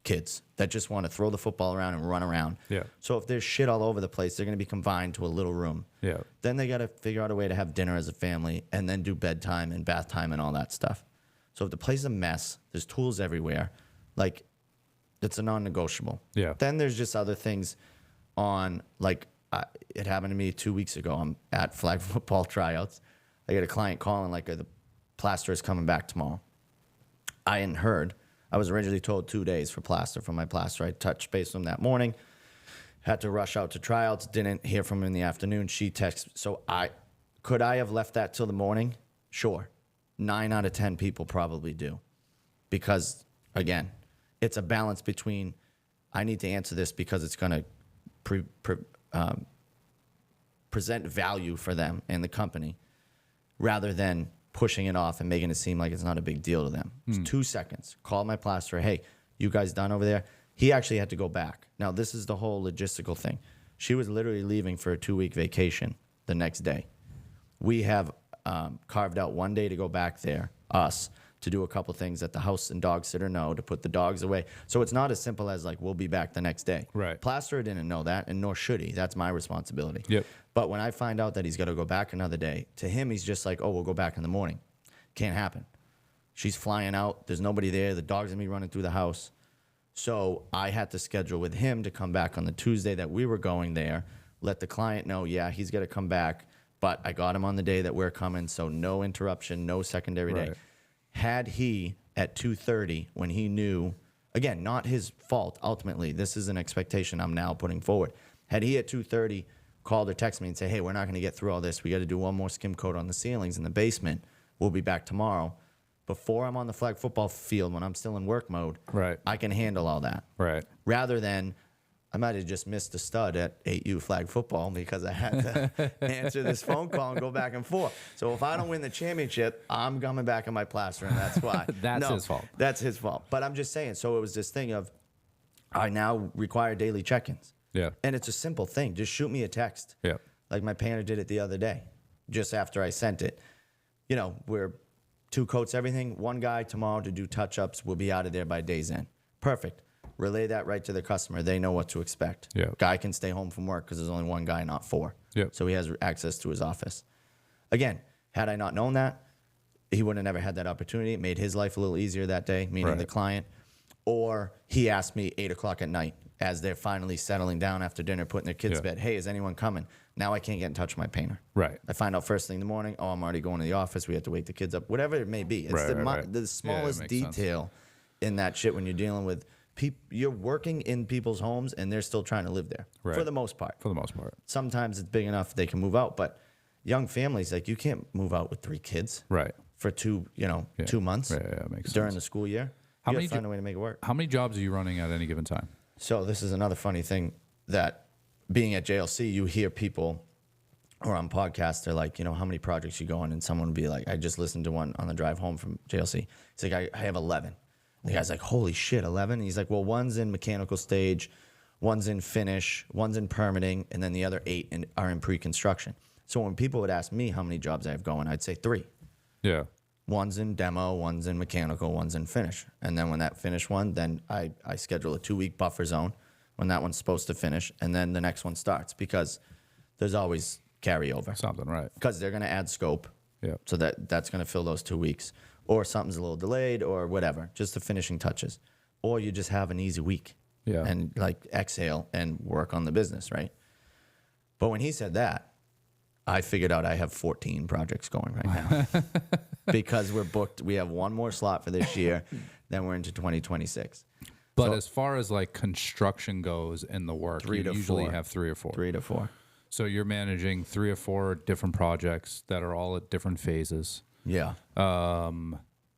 kids that just want to throw the football around and run around. Yeah. So if there's shit all over the place, they're going to be confined to a little room. Yeah. Then they got to figure out a way to have dinner as a family and then do bedtime and bath time and all that stuff. So if the place is a mess, there's tools everywhere, like, it's a non-negotiable. Yeah. Then there's just other things on, like, it happened to me 2 weeks ago. I'm at flag football tryouts. I get a client calling, like, the plaster is coming back tomorrow. I hadn't heard. I was originally told 2 days for plaster from my plaster. I touched base with him that morning. Had to rush out to tryouts. Didn't hear from him in the afternoon. She texted. So could I have left that till the morning? Sure. 9 out of 10 people probably do. Because, again, it's a balance between I need to answer this because it's going to present value for them and the company rather than pushing it off and making it seem like it's not a big deal to them. It's 2 seconds. Call my plasterer. Hey, you guys done over there? He actually had to go back. Now, this is the whole logistical thing. She was literally leaving for a 2-week vacation the next day. We have carved out 1 day to go back there, us, to do a couple things that the house and dog sitter know, to put the dogs away. So it's not as simple as, like, we'll be back the next day. Right. Plasterer didn't know that, and nor should he. That's my responsibility. Yep. But when I find out that he's got to go back another day, to him, he's just like, oh, we'll go back in the morning. Can't happen. She's flying out. There's nobody there. The dog's going to be running through the house. So I had to schedule with him to come back on the Tuesday that we were going there, let the client know, yeah, he's got to come back, but I got him on the day that we're coming, so no interruption, no secondary day. Had he, at 2:30, when he knew, again, not his fault, ultimately, this is an expectation I'm now putting forward. Had he, at 2:30, called or texted me and said, hey, we're not going to get through all this. We got to do one more skim coat on the ceilings in the basement. We'll be back tomorrow. Before I'm on the flag football field, when I'm still in work mode, I can handle all that. Right. Rather than, I might have just missed a stud at 8U flag football because I had to answer this phone call and go back and forth. So if I don't win the championship, I'm coming back in my plaster, and that's why. That's his fault. That's his fault. But I'm just saying, so it was this thing of, I now require daily check-ins. Yeah. And it's a simple thing. Just shoot me a text. Yeah. Like my painter did it the other day, just after I sent it. You know, we're 2 coats, everything. 1 guy tomorrow to do touch-ups. We'll be out of there by day's end. Perfect. Relay that right to the customer. They know what to expect. Yeah. Guy can stay home from work because there's only 1 guy, not 4. Yeah. So he has access to his office. Again, had I not known that, he would have never had that opportunity. It made his life a little easier that day, meaning the client. Or he asked me 8 o'clock at night as they're finally settling down after dinner, putting their kids to bed. Hey, is anyone coming? Now I can't get in touch with my painter. Right. I find out first thing in the morning, oh, I'm already going to the office. We have to wake the kids up. Whatever it may be. It's the smallest detail in that shit when you're dealing with people. You're working in people's homes and they're still trying to live there for the most part. For the most part. Sometimes it's big enough they can move out, but young families, like you can't move out with 3 kids. Right. For 2 months makes during sense. the school year. How You many have to find a way to make it work. How many jobs are you running at any given time? So this is another funny thing that being at JLC, you hear people or on podcasts, they're like, how many projects you go on? And someone would be like, I just listened to one on the drive home from JLC. He's like, I have 11. And the guy's like, holy shit, 11? And he's like, well, one's in mechanical stage, one's in finish, one's in permitting, and then the other 8 are in pre-construction. So when people would ask me how many jobs I have going, I'd say 3. Yeah. One's in demo, one's in mechanical, one's in finish. And then when that finish one, then I schedule a 2-week buffer zone when that one's supposed to finish. And then the next one starts because there's always carryover. Something, right. Because they're going to add scope. Yeah. So that's going to fill those 2 weeks. Or something's a little delayed or whatever, just the finishing touches. Or you just have an easy week. Yeah. And like exhale and work on the business, right? But when he said that, I figured out I have 14 projects going right now. Because we're booked. We have 1 more slot for this year. Then we're into 2026. But So- as far as like construction goes in the work, 3 you to usually 4. have 3 or 4. 3 to 4. So you're managing 3 or 4 different projects that are all at different phases. Yeah.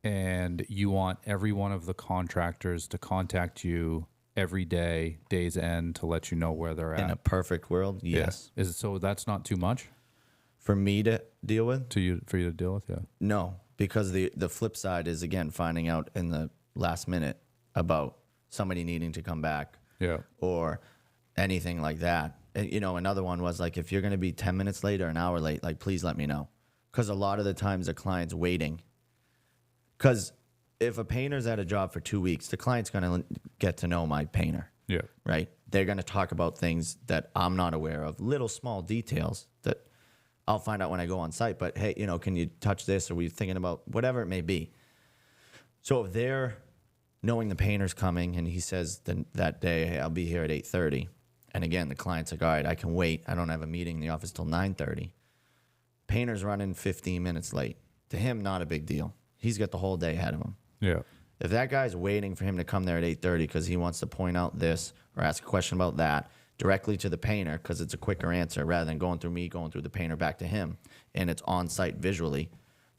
And you want every one of the contractors to contact you every day, day's end, to let you know where they're at. In a perfect world, yes. Is it, so that's not too much For me to deal with? for you to deal with? Yeah. No, because the flip side is, again, finding out in the last minute about somebody needing to come back Yeah. or anything like that. And, another one was like, if you're going to be 10 minutes late or an hour late, like, please let me know. Because a lot of the times the client's waiting. Because if a painter's at a job for 2 weeks, the client's going to get to know my painter. Yeah. Right? They're going to talk about things that I'm not aware of, little small details that I'll find out when I go on site. But hey, can you touch this? Are we thinking about whatever it may be? So if they're knowing the painter's coming and he says that day, hey, I'll be here at 8:30. And again, the client's like, all right, I can wait. I don't have a meeting in the office till 9:30. Painter's running 15 minutes late. To him, not a big deal. He's got the whole day ahead of him. Yeah. If that guy's waiting for him to come there at 8:30 because he wants to point out this or ask a question about that directly to the painter because it's a quicker answer rather than going through me, going through the painter back to him, and it's on site visually,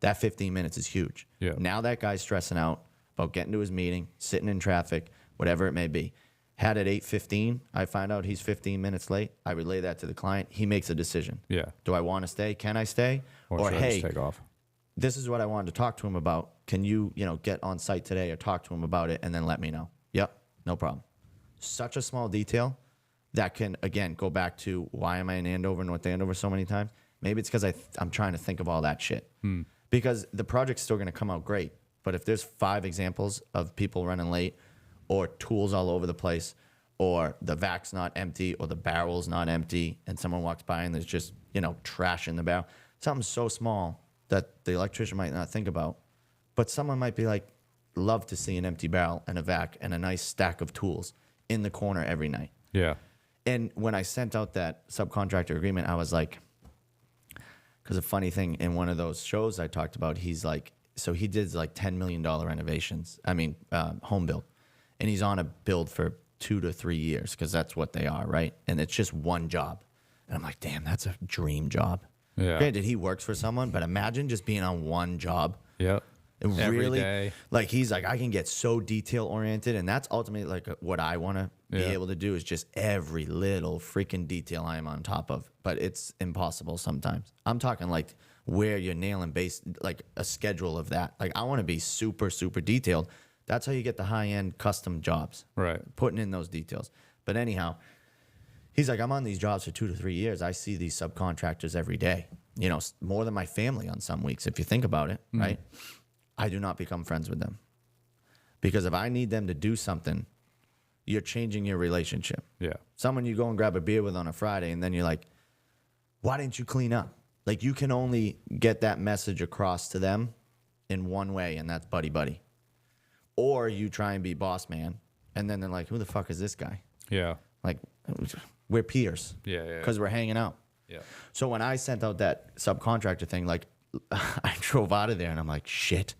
that 15 minutes is huge. Yeah. Now that guy's stressing out about getting to his meeting, sitting in traffic, whatever it may be. Had at 8:15, I find out he's 15 minutes late. I relay that to the client. He makes a decision. Yeah. Do I want to stay? Can I stay? Or should I hey, just take off? this is what I wanted to talk to him about. Can you, get on site today or talk to him about it and then let me know? Yep, no problem. Such a small detail that can, again, go back to why am I in Andover, North Andover so many times? Maybe it's because I'm trying to think of all that shit. Because the project's still going to come out great. But if there's 5 examples of people running late or tools all over the place or the vac's not empty or the barrel's not empty and someone walks by and there's just, trash in the barrel, something so small that the electrician might not think about. But someone might be like, love to see an empty barrel and a vac and a nice stack of tools in the corner every night. Yeah. And when I sent out that subcontractor agreement, I was like, because a funny thing in one of those shows I talked about, he's like, so he did like $10 million renovations. Home build. And he's on a build for 2 to 3 years because that's what they are, right? And it's just one job. And I'm like, damn, that's a dream job. Yeah. Granted, he works for someone, but imagine just being on one job. Yeah. And Every really, day. like he's like, I can get so detail oriented, and that's ultimately like what I want to be able to do is just every little freaking detail I am on top of. But it's impossible sometimes. I'm talking like where you're nailing base, like a schedule of that. Like I want to be super, super detailed. That's how you get the high end custom jobs. Right. Putting in those details. But anyhow, he's like, I'm on these jobs for 2 to 3 years. I see these subcontractors every day, more than my family on some weeks, if you think about it, right? I do not become friends with them. Because if I need them to do something, you're changing your relationship. Yeah. Someone you go and grab a beer with on a Friday, and then you're like, why didn't you clean up? Like, you can only get that message across to them in one way, and that's buddy buddy. Or you try and be boss man, and then they're like, who the fuck is this guy? Yeah. Like, we're peers. Yeah. Because we're hanging out. Yeah. So when I sent out that subcontractor thing, like, I drove out of there, and I'm like, shit.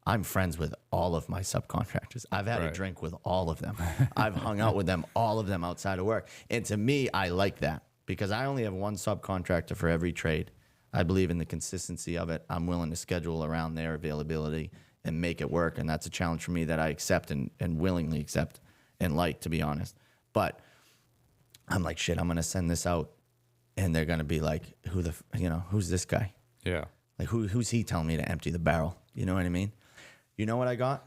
I'm friends with all of my subcontractors. I've had a drink with all of them. I've hung out with them, all of them outside of work. And to me, I like that because I only have one subcontractor for every trade. I believe in the consistency of it. I'm willing to schedule around their availability and make it work. And that's a challenge for me that I accept and willingly accept and like, to be honest. But I'm like, shit, I'm going to send this out. And they're going to be like, who's this guy? Yeah. Like, who's he telling me to empty the barrel? You know what I mean? You know what I got?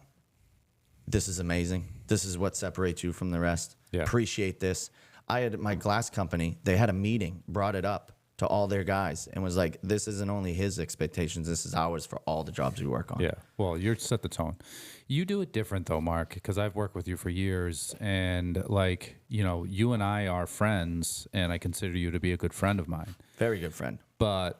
This is amazing. This is what separates you from the rest. Yeah. Appreciate this. I had my glass company, they had a meeting, brought it up to all their guys and was like, this isn't only his expectations, this is ours for all the jobs we work on. Yeah. Well, you set the tone. You do it different though, Mark, because I've worked with you for years and like, you and I are friends and I consider you to be a good friend of mine. Very good friend. But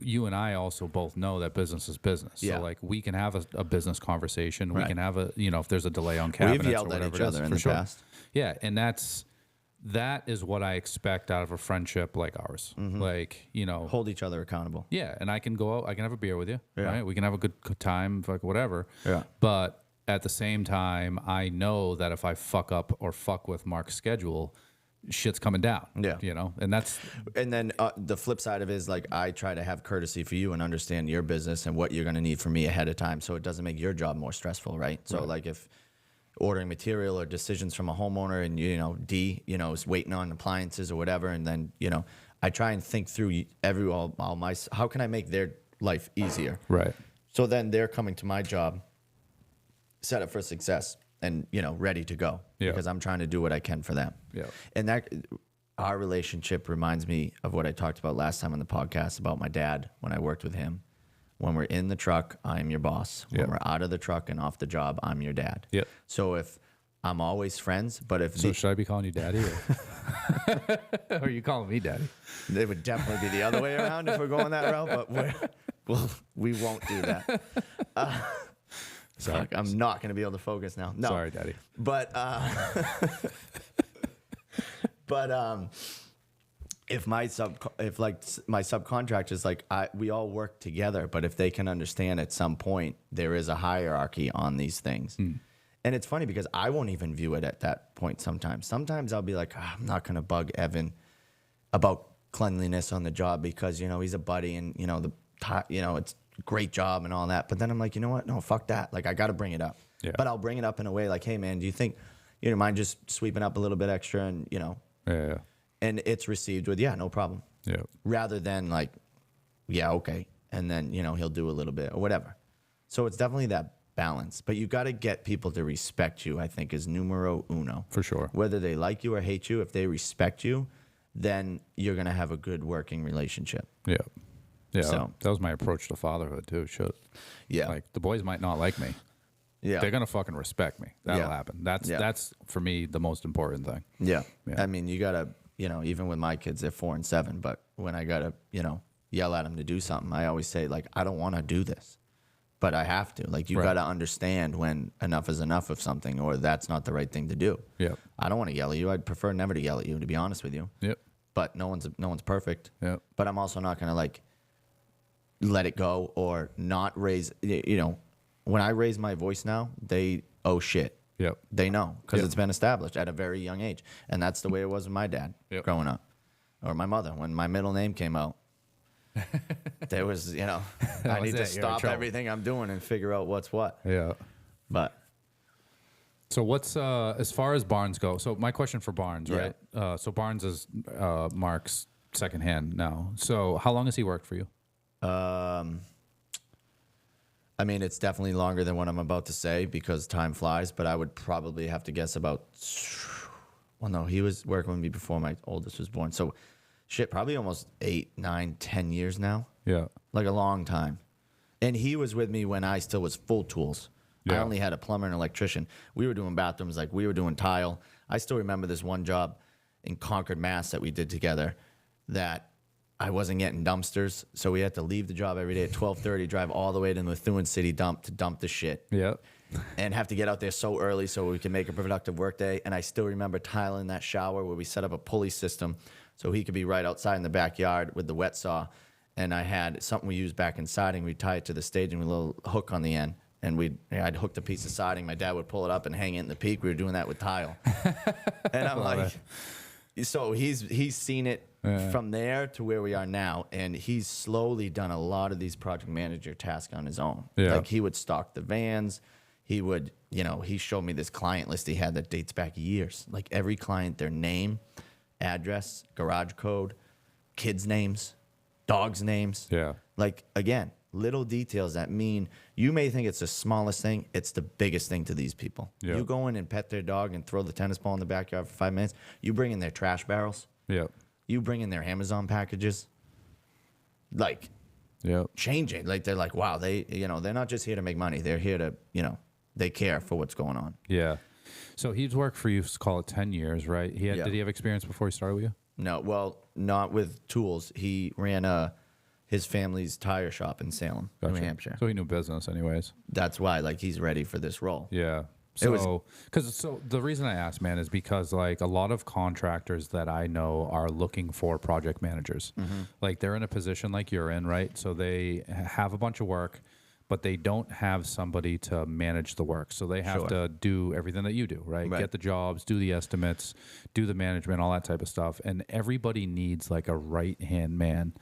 you and I also both know that business is business. Yeah. So like we can have a business conversation. We Right. can have if there's a delay on cabinets We've yelled or at whatever each it is, other in for the sure. past. Yeah. And that is what I expect out of a friendship like ours. Like, Hold each other accountable. yeah. And I can go out, I can have a beer with you, Yeah. right? We can have a good time, like whatever. Yeah. But at the same time, I know that if I fuck up or fuck with Mark's schedule, shit's coming down. Yeah. And then the flip side of it is like I try to have courtesy for you and understand your business and what you're going to need from me ahead of time so it doesn't make your job more stressful, right? So like if ordering material or decisions from a homeowner and D is waiting on appliances or whatever, and then I try and think through all my how can I make their life easier, right. so then they're coming to my job set up for success and ready to go because I'm trying to do what I can for them. Yeah. And that our relationship reminds me of what I talked about last time on the podcast about my dad when I worked with him. When we're in the truck, I'm your boss. When we're out of the truck and off the job, I'm your dad. Yep. So if I'm always friends, but if Should I be calling you daddy or are you calling me daddy? it would definitely be the other way around if we're going that route, but we won't do that. Sorry, I'm not going to be able to focus now. No. Sorry, daddy. But if my subcontractors, like we all work together, but if they can understand at some point there is a hierarchy on these things. And it's funny because I won't even view it at that point sometimes. Sometimes I'll be like, I'm not going to bug Evan about cleanliness on the job because, he's a buddy and, it's a great job and all that. But then I'm like, you know what? No, fuck that. Like, I got to bring it up. Yeah. But I'll bring it up in a way like, hey, man, do you think you don't mind just sweeping up a little bit extra and, Yeah. and it's received with, yeah, no problem. Yeah. Rather than like, yeah, okay. And then, he'll do a little bit or whatever. So it's definitely that balance. But you got to get people to respect you, I think, is numero uno. For sure. Whether they like you or hate you, if they respect you, then you're going to have a good working relationship. Yeah. Yeah. So- that was my approach to fatherhood too. Shit. Yeah. Like the boys might not like me. Yeah. They're gonna fucking respect me. That'll Yeah. happen. That's Yeah. for me the most important thing. Yeah. Yeah. I mean, you got to, even with my kids, they're 4 and 7, but when I got to, yell at them to do something, I always say, like, I don't want to do this, but I have to. Like, you Right. got to understand when enough is enough of something or that's not the right thing to do. Yep. I don't want to yell at you. I'd prefer never to yell at you, to be honest with you. Yep. But no one's perfect. Yep. But I'm also not going to, like, let it go or not raise, when I raise my voice now, oh shit. Yep. They know because Yep. it's been established at a very young age. And that's the way it was with my dad Yep. growing up or my mother. When my middle name came out, there was, I was need to it. You're in stop trouble. everything I'm doing and figure out what's what. Yeah. But So what's as far as Barnes go? So my question for Barnes, Yeah. right? So Barnes is Mark's second hand now. So how long has he worked for you? I mean, it's definitely longer than what I'm about to say because time flies, but I would probably have to guess about, well, no, he was working with me before my oldest was born. So shit, probably almost 8, 9, 10 years now. Yeah. Like a long time. And he was with me when I still was full tools. I Yeah. only had a plumber and electrician. We were doing bathrooms, like we were doing tile. I still remember this one job in Concord, Mass that we did together that I wasn't getting dumpsters. So we had to leave the job every day at 12:30, drive all the way to the Methuen City dump to dump the shit. Yeah. And have to get out there so early so we can make a productive work day. And I still remember tiling that shower where we set up a pulley system so he could be right outside in the backyard with the wet saw. And I had something we used back in siding. We'd tie it to the staging with a little hook on the end. And I'd hooked a piece of siding. My dad would pull it up and hang it in the peak. We were doing that with tile. And I'm like, so he's seen it from there to where we are now. And he's slowly done a lot of these project manager tasks on his own. Yeah. Like he would stock the vans. He would, he showed me this client list he had that dates back years. Like every client, their name, address, garage code, kids' names, dogs' names. Yeah. Like, again, little details that mean you may think it's the smallest thing. It's the biggest thing to these people. Yeah. You go in and pet their dog and throw the tennis ball in the backyard for 5 minutes. You bring in their trash barrels. Yeah. You bring in their Amazon packages. Like, Yeah. changing. Like, they're like, wow, they're not just here to make money. They're here to, they care for what's going on. Yeah. So he's worked for you, call it 10 years, right? Yeah. Did he have experience before he started with you? No, well, not with tools. He ran his family's tire shop in Salem, New Hampshire. So he knew business anyways. That's why, like, he's ready for this role. Yeah. It was- So the reason I asked, man, is because like a lot of contractors that I know are looking for project managers. Like they're in a position like you're in, right? So they have a bunch of work, but they don't have somebody to manage the work. So they have Sure. to do everything that you do, right? Right. Get the jobs, do the estimates, do the management, all that type of stuff. And everybody needs like a right-hand man.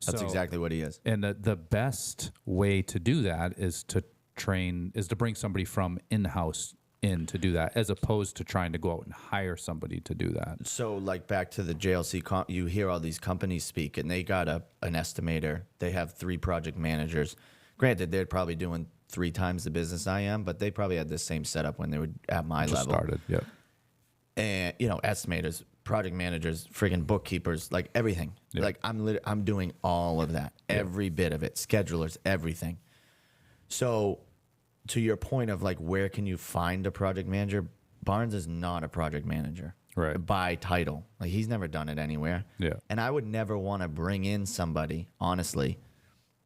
That's So- exactly what he is. And the best way to do that is to bring somebody from in-house in to do that, as opposed to trying to go out and hire somebody to do that. So, like, back to the JLC, you hear all these companies speak, and they got an estimator. They have 3 project managers. Granted, they're probably doing 3 times the business I am, but they probably had the same setup when they were at my Just level. started, yeah. And estimators, project managers, friggin' bookkeepers, like everything. Yeah. Like I'm doing all of that, every bit of it, schedulers, everything. So, to your point of like, where can you find a project manager? Barnes is not a project manager, Right. by title. Like he's never done it anywhere. Yeah. And I would never want to bring in somebody, honestly,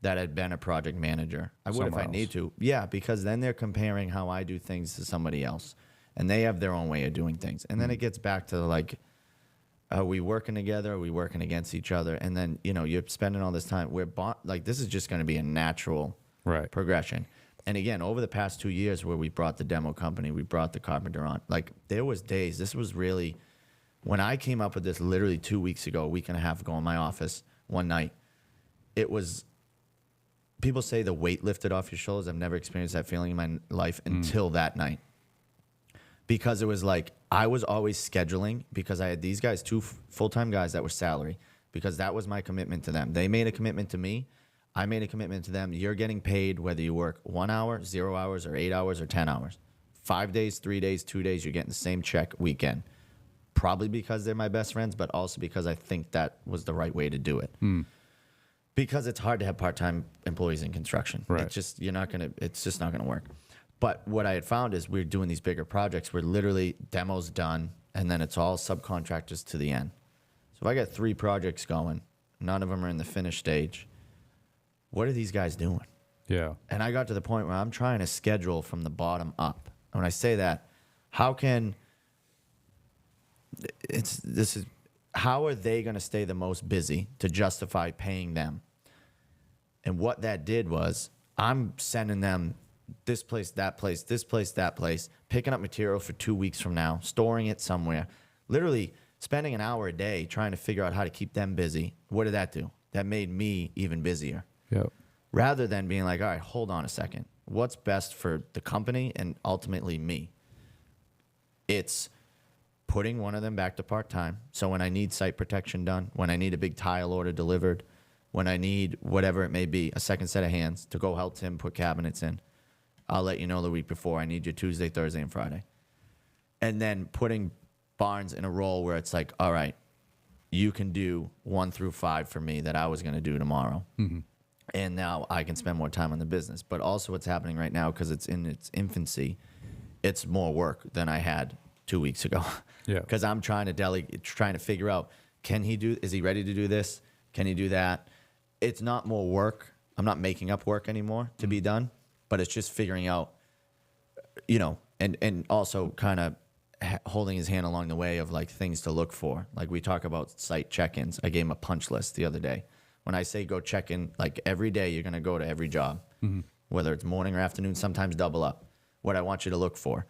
that had been a project manager. I would if Somewhere I need else. to. Yeah, because then they're comparing how I do things to somebody else, and they have their own way of doing things. And then it gets back to like, are we working together? Are we working against each other? And then you're spending all this time. Like this is just going to be a natural Right. progression. And again, over the past 2 years, where we brought the demo company, we brought the carpenter on. Like there was days. This was really when I came up with this. Literally 2 weeks ago, a week and a half ago, in my office one night. It was. People say the weight lifted off your shoulders. I've never experienced that feeling in my life until that night. Because it was like I was always scheduling because I had these guys, 2 full-time guys that were salary, because that was my commitment to them. They made a commitment to me. I made a commitment to them. You're getting paid whether you work 1 hour, 0 hours, or 8 hours, or 10 hours. 5 days, 3 days, 2 days, you're getting the same check weekend. Probably because they're my best friends, but also because I think that was the right way to do it. Because it's hard to have part-time employees in construction. Right. It's just it's just not gonna work. But what I had found is we're doing these bigger projects where literally demos done, and then it's all subcontractors to the end. So if I got 3 projects going, none of them are in the finished stage. What are these guys doing? Yeah. And I got to the point where I'm trying to schedule from the bottom up. And when I say that, how are they going to stay the most busy to justify paying them? And what that did was I'm sending them this place, that place, this place, that place, picking up material for 2 weeks from now, storing it somewhere, literally spending an hour a day trying to figure out how to keep them busy. What did that do? That made me even busier. Yep. Rather than being like, all right, hold on a second. What's best for the company and ultimately me? It's putting one of them back to part-time. So when I need site protection done, when I need a big tile order delivered, when I need whatever it may be, a second set of hands to go help Tim put cabinets in, I'll let you know the week before. I need you Tuesday, Thursday, and Friday. And then putting Barnes in a role where it's like, all right, you can do 1 through 5 for me that I was going to do tomorrow. And now I can spend more time on the business. But also what's happening right now, because it's in its infancy, it's more work than I had 2 weeks ago. Yeah. Because I'm trying to delegate, trying to figure out, is he ready to do this? Can he do that? It's not more work. I'm not making up work anymore to be done, but it's just figuring out, and also kind of holding his hand along the way of like things to look for. Like we talk about site check-ins. I gave him a punch list the other day. When I say go check in, like every day you're going to go to every job, whether it's morning or afternoon, sometimes double up. What I want you to look for,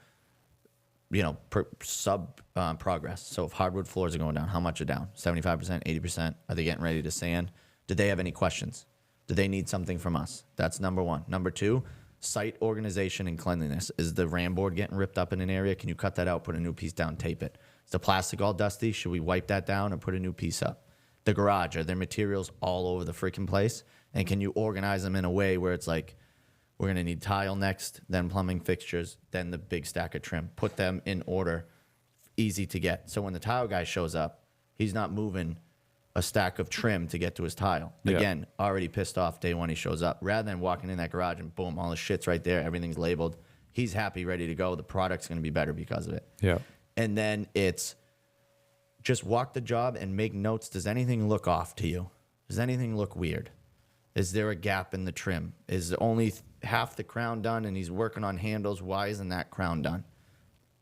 progress. So if hardwood floors are going down, how much are down? 75%, 80%? Are they getting ready to sand? Do they have any questions? Do they need something from us? That's number one. Number two, site organization and cleanliness. Is the ram board getting ripped up in an area? Can you cut that out, put a new piece down, tape it? Is the plastic all dusty? Should we wipe that down and put a new piece up? The garage, are there materials all over the freaking place? And can you organize them in a way where it's like, we're going to need tile next, then plumbing fixtures, then the big stack of trim. Put them in order, easy to get. So when the tile guy shows up, he's not moving a stack of trim to get to his tile. Yeah. Again, already pissed off day one he shows up. Rather than walking in that garage and boom, all the shit's right there, everything's labeled. He's happy, ready to go. The product's going to be better because of it. Yeah. And then it's just walk the job and make notes. Does anything look off to you? Does anything look weird? Is there a gap in the trim? Is only half the crown done and he's working on handles? Why isn't that crown done?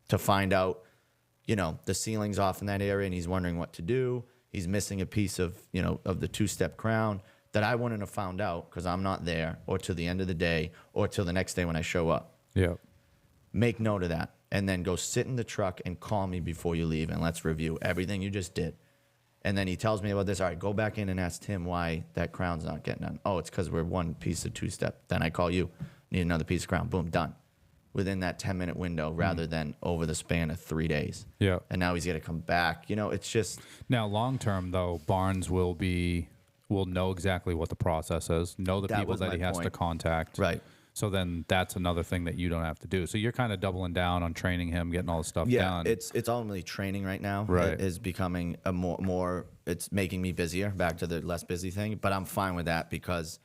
To find out, the ceiling's off in that area and he's wondering what to do. He's missing a piece of, of the two-step crown that I wouldn't have found out because I'm not there, or till the end of the day, or till the next day when I show up. Yeah. Make note of that. And then go sit in the truck and call me before you leave and let's review everything you just did. And then he tells me about this. All right, go back in and ask Tim why that crown's not getting done. Oh, it's because we're one piece of two-step. Then I call you, need another piece of crown. Boom, done. Within that 10-minute window rather than over the span of 3 days. Yeah. And now he's going to come back. It's just... Now, long-term, though, Barnes will know exactly what the process is, know the people that he has to contact. Right. So then that's another thing that you don't have to do. So you're kind of doubling down on training him, getting all the stuff done. Yeah, it's ultimately training right now. Right. It is becoming a more, it's making me busier, back to the less busy thing. But I'm fine with that because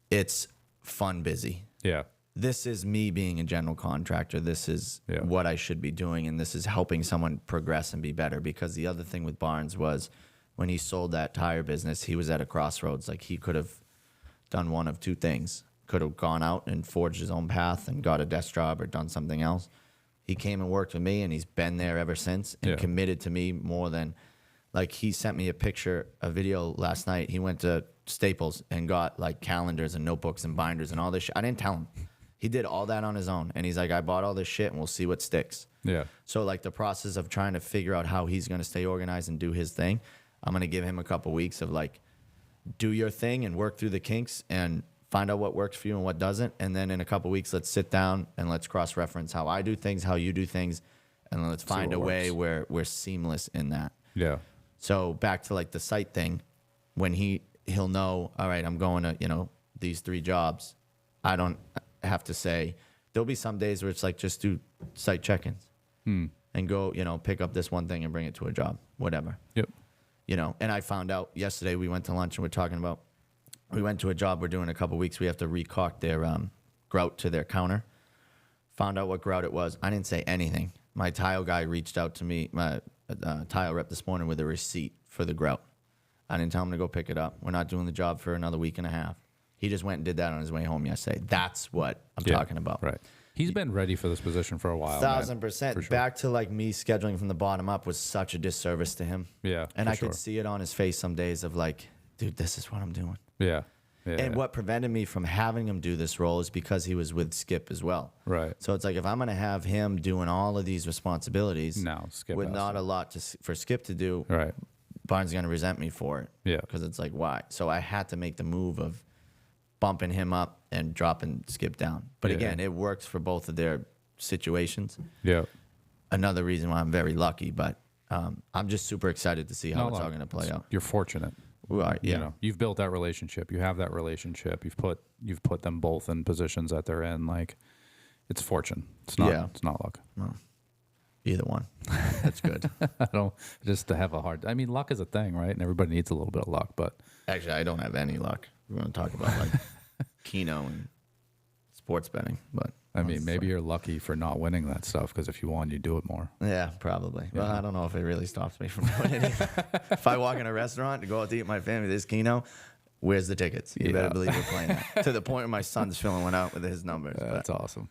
it's fun busy. Yeah. This is me being a general contractor. This is what I should be doing, and this is helping someone progress and be better. Because the other thing with Barnes was when he sold that tire business, he was at a crossroads. Like he could have done one of two things. Could have gone out and forged his own path and got a desk job or done something else. He came and worked with me, and he's been there ever since and committed to me more than, like, he sent me a video last night. He went to Staples and got like calendars and notebooks and binders and all this shit. I didn't tell him. He did all that on his own. And he's like, I bought all this shit and we'll see what sticks. Yeah. So like the process of trying to figure out how he's going to stay organized and do his thing, I'm going to give him a couple weeks of like, do your thing and work through the kinks and find out what works for you and what doesn't. And then in a couple weeks, let's sit down and let's cross-reference how I do things, how you do things. And then let's find a way where we're seamless in that. Yeah. So back to like the site thing, when he'll know, all right, I'm going to, these 3 jobs. I don't have to say, there'll be some days where it's like, just do site check-ins and go, pick up this one thing and bring it to a job, whatever. Yep. And I found out yesterday, we went to lunch and we're talking about, we went to a job we're doing in a couple weeks. We have to recaulk their grout to their counter. Found out what grout it was. I didn't say anything. My tile guy reached out to me, my tile rep this morning, with a receipt for the grout. I didn't tell him to go pick it up. We're not doing the job for another week and a half. He just went and did that on his way home yesterday. That's what I'm talking about. Right. He's been ready for this position for a while. 1,000%. For sure. Back to like me scheduling from the bottom up was such a disservice to him. Yeah. And I could see it on his face some days of like, dude, this is what I'm doing. Yeah. And what prevented me from having him do this role is because he was with Skip as well. Right. So it's like, if I'm going to have him doing all of these responsibilities Skip with not a lot for Skip to do, right, Barnes is going to resent me for it. Yeah. Because it's like, why? So I had to make the move of bumping him up and dropping Skip down. But again, it works for both of their situations. Yeah. Another reason why I'm very lucky, but I'm just super excited to see how it's all going to play out. You're fortunate. We are, yeah. You've built that relationship. You have that relationship. You've put them both in positions that they're in. Like, it's fortune. It's not. It's not luck. No. Either one. That's good. I don't just to have a hard. I mean, luck is a thing, right? And everybody needs a little bit of luck. But actually, I don't have any luck. we're going to talk about like Keno and sports betting. But I mean, maybe you're lucky for not winning that stuff because if you won, you'd do it more. yeah, probably. Yeah. Well, I don't know if it really stops me from doing it. If I walk in a restaurant to go out to eat with my family, there's Keno. Where's the tickets? You better believe we're playing that. To the point where my son's filling one out with his numbers. That's awesome.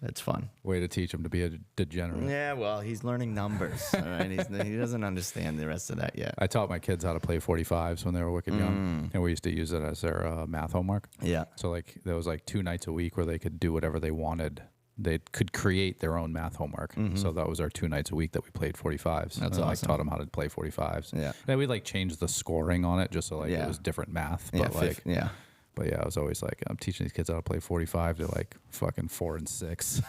It's fun. Way to teach him to be a degenerate. Yeah, well, he's learning numbers. All right? He doesn't understand the rest of that yet. I taught my kids how to play 45s when they were wicked young, and we used to use it as their math homework. Yeah. So like there was like 2 nights a week where they could do whatever they wanted. They could create their own math homework. So that was our 2 nights a week that we played 45s. That's and I awesome. taught them how to play 45s. Yeah. And we like changed the scoring on it just so like it was different math. But But yeah, I was always like, I'm teaching these kids how to play 45. They're like fucking 4 and 6.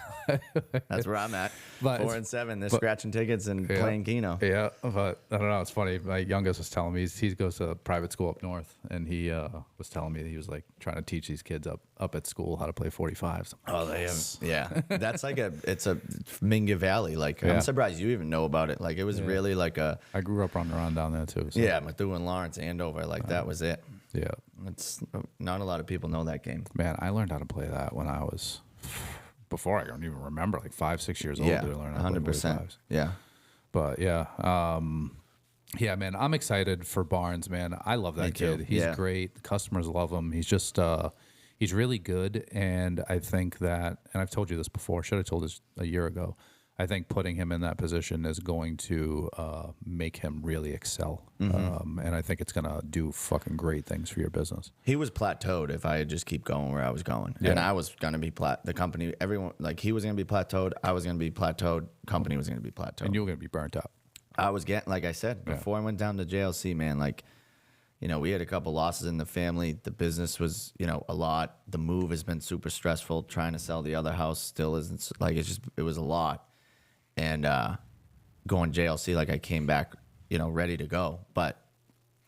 That's where I'm at. But 4 and 7. They're scratching tickets and playing Keno. Yeah, but I don't know. It's funny. My youngest was telling me he goes to a private school up north, and he was telling me that he was like trying to teach these kids up at school how to play 45s. Oh, they have. Yeah, that's like it's a Minga Valley. Like I'm surprised you even know about it. Like it was really like a. I grew up running around down there too. So. Yeah, Methuen, Lawrence, Andover. Like that was it. Yeah, it's not a lot of people know that game. Man, I learned how to play that when I was before I don't even remember, like 5, 6 years old. Yeah, I learned how to play 45s. Yeah, but yeah, yeah, man, I'm excited for Barnes. Man, I love that kid. He's great. The customers love him. He's just he's really good, and I think that, and I've told you this before. Should have told this a year ago. I think putting him in that position is going to make him really excel. And I think it's going to do fucking great things for your business. He was plateaued if I just keep going where I was going. Yeah. And I was going to be the company, everyone, like he was going to be plateaued. I was going to be plateaued. Company was going to be plateaued. And you were going to be burnt out. I was getting, like I said, before I went down to JLC, man, like, you know, we had a couple losses in the family. The business was, you know, a lot. The move has been super stressful. Trying to sell the other house still isn't, like, it was a lot. And going JLC, like I came back, you know, ready to go, but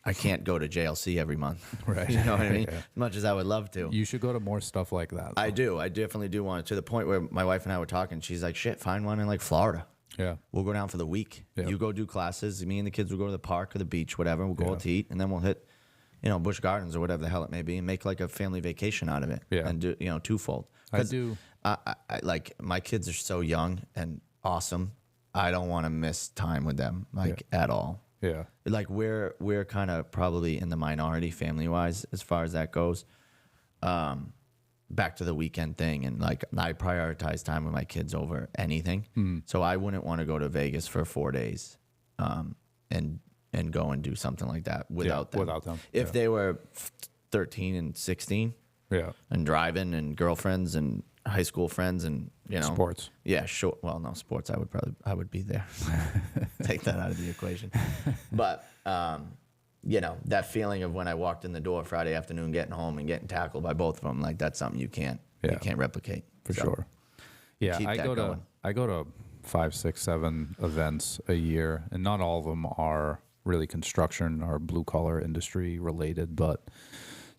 I can't go to JLC every month. Right. You know what I mean? As much as I would love to. You should go to more stuff like that. I do. I definitely do want it, to the point where my wife and I were talking. She's like, shit, find one in like Florida. Yeah. We'll go down for the week. Yeah. You go do classes. Me and the kids will go to the park or the beach, whatever. We'll go out to eat, and then we'll hit, you know, Busch Gardens or whatever the hell it may be, and make like a family vacation out of it. Yeah. And do, you know, twofold. I do. I like, my kids are so young and awesome. I don't want to miss time with them, like at all. Yeah. Like we're kind of probably in the minority family wise as far as that goes. Back to the weekend thing, and like I prioritize time with my kids over anything. So I wouldn't want to go to Vegas for 4 days, and go and do something like that without them. Without them. If they were 13 and 16, and driving and girlfriends and high school friends and, you know, sports. Yeah, sure. Well, no, sports. I would be there. Take that out of the equation. But you know, that feeling of when I walked in the door Friday afternoon, getting home and getting tackled by both of them, like that's something you can't replicate for sure. Yeah, I go to 5, 6, 7 events a year, and not all of them are really construction or blue collar industry related, but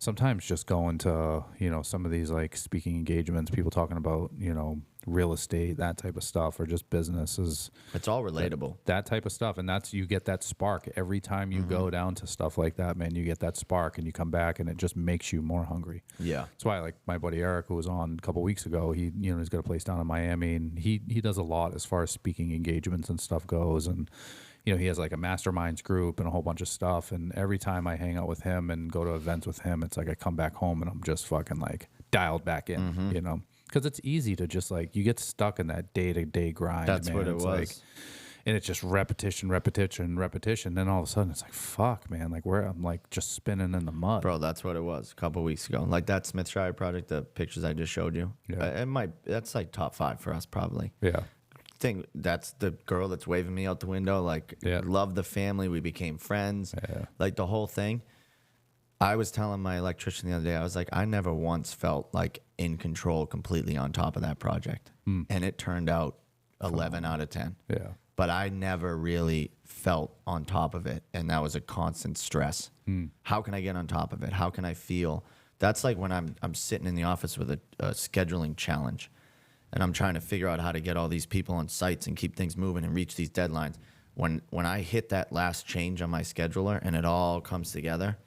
sometimes just going to, you know, some of these like speaking engagements, people talking about, you know, real estate, that type of stuff, or just businesses. It's all relatable. That type of stuff. And you get that spark every time you go down to stuff like that, man. You get that spark and you come back and it just makes you more hungry. Yeah. That's why, like, my buddy Eric, who was on a couple weeks ago, he's got a place down in Miami, and he does a lot as far as speaking engagements and stuff goes. And you know, he has like a masterminds group and a whole bunch of stuff. And every time I hang out with him and go to events with him, it's like I come back home and I'm just fucking like dialed back in, you know, because it's easy to just like, you get stuck in that day-to-day grind. That's man. what it was. Like, and it's just repetition. Then all of a sudden it's like, fuck, man, like I'm like just spinning in the mud. Bro, that's what it was a couple weeks ago. Like that Smithshire project, the pictures I just showed you. Yeah. That's like top 5 for us probably. Yeah. Thing that's the girl that's waving me out the window, like love the family, we became friends, like the whole thing. I was telling my electrician the other day, I was like, I never once felt like in control completely on top of that project, and it turned out 11 out of 10. But I never really felt on top of it, and that was a constant stress. How can I get on top of it? How can I feel? That's like when I'm sitting in the office with a scheduling challenge, and I'm trying to figure out how to get all these people on sites and keep things moving and reach these deadlines. When I hit that last change on my scheduler and it all comes together,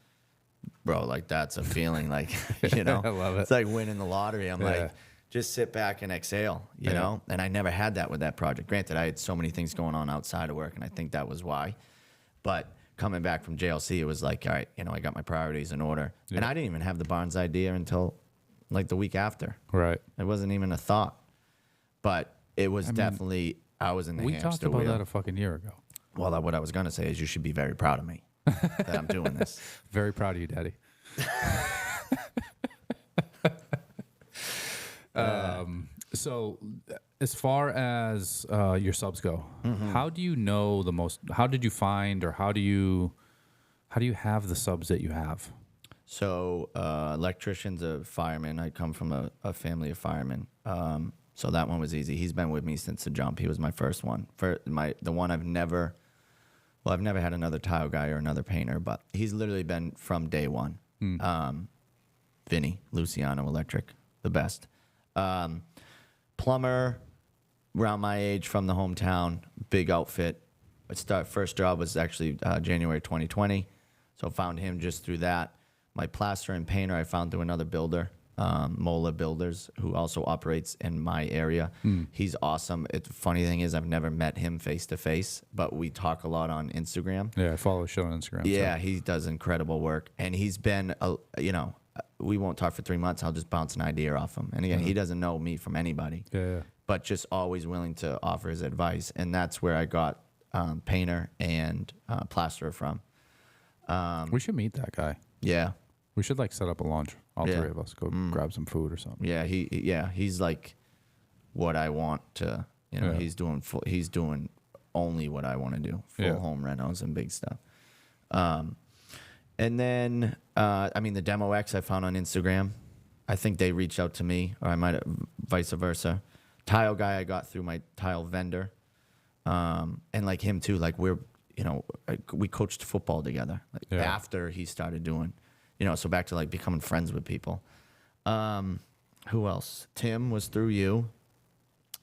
bro, like that's a feeling, like, I love it. It's like winning the lottery. I'm Yeah. like, just sit back and exhale, you know? And I never had that with that project. Granted, I had so many things going on outside of work, and I think that was why. But coming back from JLC, it was like, all right, you know, I got my priorities in order. Yeah. And I didn't even have the Barnes idea until like the week after. Right. It wasn't even a thought. But it was definitely, I was in the We hamster talked about wheel. that a fucking year ago. Well, what I was going to say is you should be very proud of me that I'm doing this. Very proud of you, Daddy. So as far as your subs go, how do you know the most? How did you find, or how do you have the subs that you have? So electrician's a fireman. I come from a family of firemen. So that one was easy. He's been with me since the jump. He was my first one. The one I've never had another tile guy or another painter, but he's literally been from day one. Vinny, Luciano Electric, the best. Plumber, around my age, from the hometown, big outfit. First job was actually January 2020, so found him just through that. My plaster and painter I found through another builder, Mola Builders, who also operates in my area. He's awesome. The funny thing is I've never met him face to face, but we talk a lot on Instagram. Yeah, I follow the show on Instagram. Yeah, so. he does incredible work, and he's been, we won't talk for 3 months. I'll just bounce an idea off him. And again, he doesn't know me from anybody, Yeah. but just always willing to offer his advice. And that's where I got painter and plasterer from. We should meet that guy. Yeah. We should like set up a lunch. All Yeah. three of us go grab some food or something. Yeah, he's like what I want to, Yeah. he's doing only what I want to do. Full home renos and big stuff. And then, the Demo X I found on Instagram. I think they reached out to me, or I might have, vice versa. Tile guy I got through my tile vendor. And like him too, like we coached football together after he started doing, so back to like becoming friends with people. Who else? Tim was through you.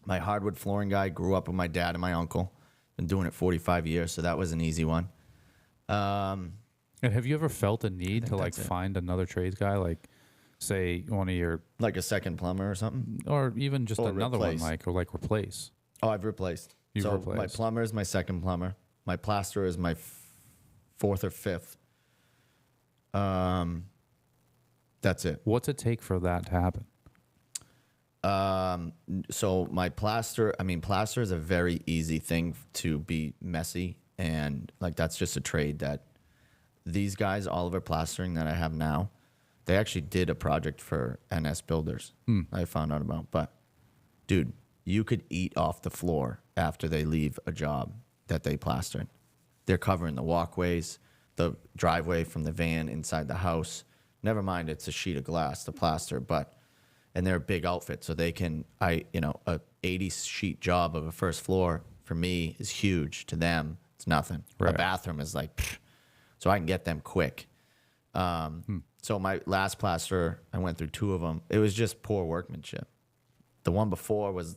My hardwood flooring guy grew up with my dad and my uncle. Been doing it 45 years, so that was an easy one. And have you ever felt a need to like that's it. find another trades guy, like say one of your, Like a second plumber or something? or even just Or another replace. one, like, or like replace? Oh, I've replaced. You've My replaced. plumber is my second plumber. My plasterer is my fourth or fifth. That's it. What's it take for that to happen? So my plaster is a very easy thing to be messy, and like that's just a trade that these guys, Oliver Plastering that I have now, they actually did a project for NS Builders. I found out about, but dude, you could eat off the floor after they leave a job that they plastered. They're covering the walkways, the driveway from the van inside the house. Never mind, it's a sheet of glass, the plaster, and they're a big outfit, so they can, a 80 sheet job of a first floor for me is huge. To them, it's nothing. Right. A bathroom is like, pfft. So I can get them quick. So my last plasterer, I went through 2 of them. It was just poor workmanship. The one before was,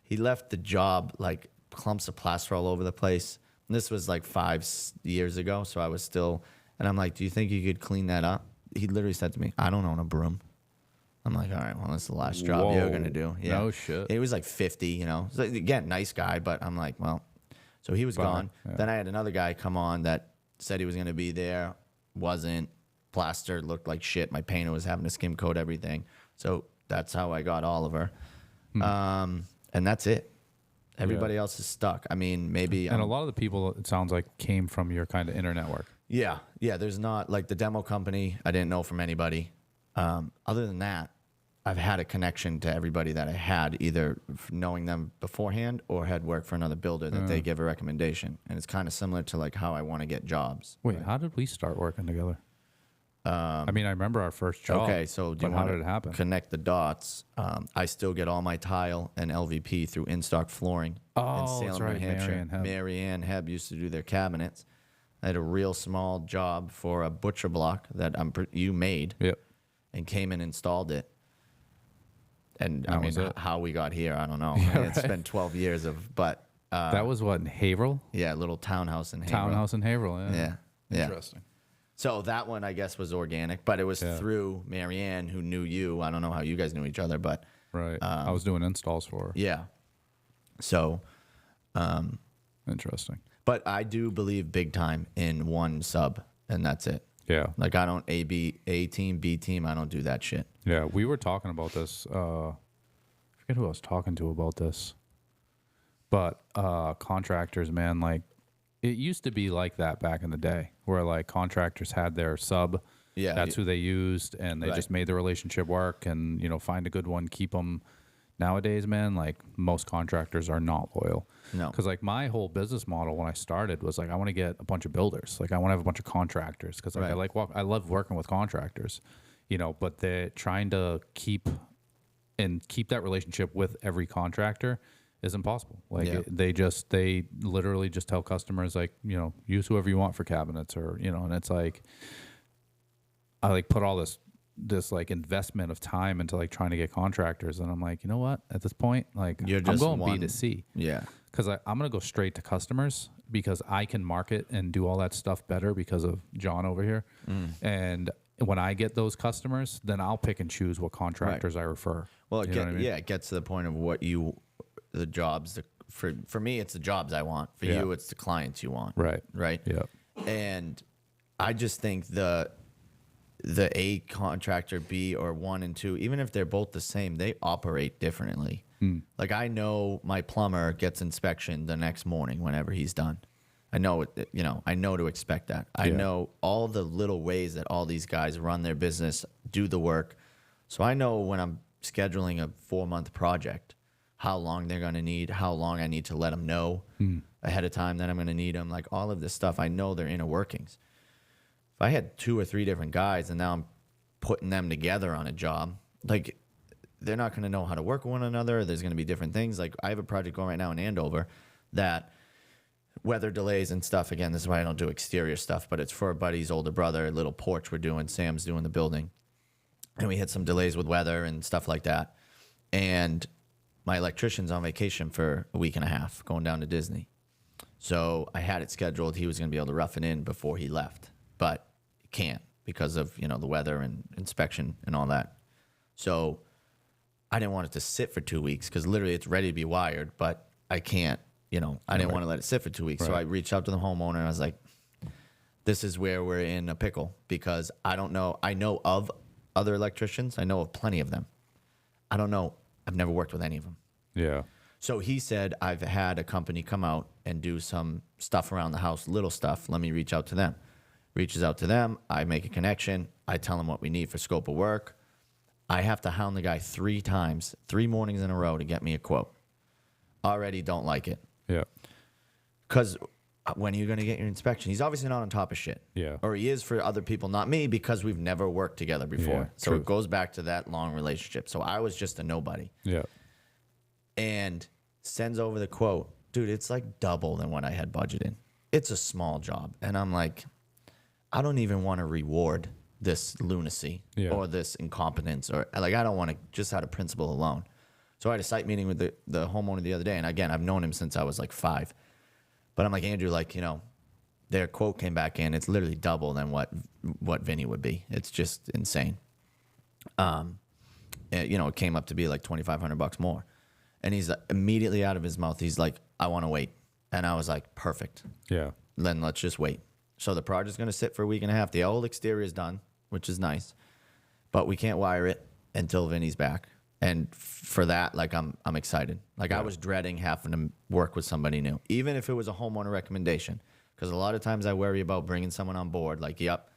he left the job like clumps of plaster all over the place. And this was like 5 years ago, so I was still, and I'm like, do you think you could clean that up? He literally said to me, I don't own a broom. I'm like, all right, well, that's the last job you're going to do. Yeah. No shit. He was like 50, So again, nice guy, but I'm like, well, so he was Bummer. gone. Yeah. Then I had another guy come on that said he was going to be there, wasn't. Plaster looked like shit. My painter was having to skim coat everything. So that's how I got Oliver. And that's it. Everybody else is stuck. I mean, maybe. And a lot of the people, it sounds like, came from your kind of inner network. Yeah. There's not like the demo company. I didn't know from anybody. Other than that, I've had a connection to everybody that I had, either knowing them beforehand or had worked for another builder that they give a recommendation. And it's kind of similar to like how I want to get jobs. Wait, how did we start working together? I remember our first job. Okay, so do you but how want did it happen? to connect the dots? I still get all my tile and LVP through In-Stock Flooring in Oh, Salem, that's New right, Hampshire. Mary Ann Hebb used to do their cabinets. I had a real small job for a butcher block that you made Yep. and came and installed it. And That was it. how we got here, I don't know. It's been 12 years but that was what, in Haverhill? yeah, a little townhouse in Haverhill. Townhouse in Haverhill, yeah. Yeah. Interesting. So that one, I guess, was organic, but it was through Marianne, who knew you. I don't know how you guys knew each other, but Right. I was doing installs for her. yeah. So, Interesting. but I do believe big time in one sub, and that's it. Yeah. Like I don't A team, B team. I don't do that shit. Yeah. We were talking about this. I forget who I was talking to about this, but contractors, man, like it used to be like that back in the day, where like contractors had their sub. Yeah, That's who they used, and they just made the relationship work, and find a good one, keep them. Nowadays, man, like most contractors are not loyal. No. Because like my whole business model when I started was like I want to get a bunch of builders. Like I want to have a bunch of contractors because like, I love working with contractors, but they're trying to keep that relationship with every contractor is impossible. Like they literally just tell customers like, use whoever you want for cabinets or, and it's like I like put all this like investment of time into like trying to get contractors, and I'm like, you know what? At this point, like I'm going B to C. Yeah. Because I'm going to go straight to customers because I can market and do all that stuff better because of John over here. And when I get those customers, then I'll pick and choose what contractors I refer. Well, it gets to the point of the jobs. For me, it's the jobs I want. For you, it's the clients you want. Right. Right. Yeah. And I just think the A contractor, B, or 1 and 2, even if they're both the same, they operate differently. Like I know my plumber gets inspection the next morning whenever he's done. I know it, I know to expect that. I know all the little ways that all these guys run their business, do the work. So I know when I'm scheduling a 4-month project, how long they're going to need, how long I need to let them know ahead of time that I'm going to need them. Like all of this stuff, I know their inner workings. If I had 2 or 3 different guys and now I'm putting them together on a job, like they're not going to know how to work with one another. There's going to be different things. Like I have a project going right now in Andover that weather delays and stuff. Again, this is why I don't do exterior stuff, but it's for a buddy's older brother, a little porch we're doing. Sam's doing the building. And we had some delays with weather and stuff like that. And my electrician's on vacation for a week and a half going down to Disney. So I had it scheduled. He was going to be able to rough it in before he left, but he can't because of, the weather and inspection and all that. So I didn't want it to sit for 2 weeks because literally it's ready to be wired, but I can't, I didn't want to let it sit for 2 weeks. So I reached out to the homeowner and I was like, this is where we're in a pickle because I don't know. I know of other electricians. I know of plenty of them. I don't know. I've never worked with any of them. Yeah. So he said, I've had a company come out and do some stuff around the house, little stuff. Let me reach out to them. Reaches out to them. I make a connection. I tell them what we need for scope of work. I have to hound the guy 3 times, 3 mornings in a row to get me a quote. Already don't like it. Yeah. Because when are you going to get your inspection? He's obviously not on top of shit. Yeah. Or he is for other people, not me, because we've never worked together before. Yeah, so it goes back to that long relationship. So I was just a nobody. Yeah. And sends over the quote. Dude, it's like double than what I had budgeted. It's a small job. And I'm like, I don't even want to reward this lunacy or this incompetence or like I don't want to, just out of principle alone. So I had a site meeting with the homeowner the other day, and again, I've known him since I was like 5. But I'm like, Andrew, like, their quote came back in. It's literally double than what Vinny would be. It's just insane. It came up to be like $2,500 more. And he's immediately out of his mouth, he's like, I want to wait. And I was like, perfect. Yeah. Then let's just wait. So the project's going to sit for a week and a half. The old exterior is done, which is nice. But we can't wire it until Vinny's back. And for that, like, I'm excited. Like, I was dreading having to work with somebody new, even if it was a homeowner recommendation. Because a lot of times I worry about bringing someone on board. Like, yep,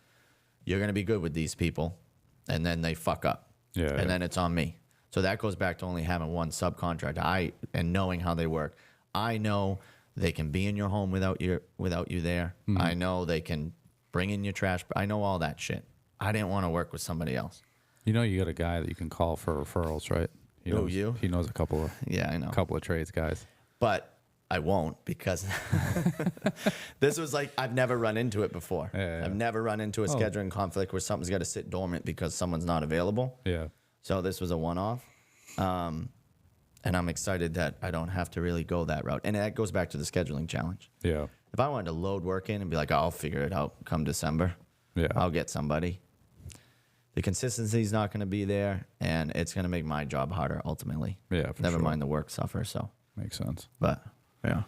you're going to be good with these people. And then they fuck up. Yeah. And then it's on me. So that goes back to only having one subcontractor and knowing how they work. I know they can be in your home without you there. Mm-hmm. I know they can bring in your trash. I know all that shit. I didn't want to work with somebody else. You got a guy that you can call for referrals, right? He knows a couple of trades guys. But I won't because this was like, I've never run into it before. Yeah. I've never run into a scheduling conflict where something's got to sit dormant because someone's not available. Yeah. So this was a one-off. And I'm excited that I don't have to really go that route. And that goes back to the scheduling challenge. Yeah. If I wanted to load work in and be like, I'll figure it out come December, Yeah. I'll get somebody. The consistency is not going to be there, and it's going to make my job harder ultimately. Yeah, for Never sure. mind the work suffer. So Makes sense. but yeah.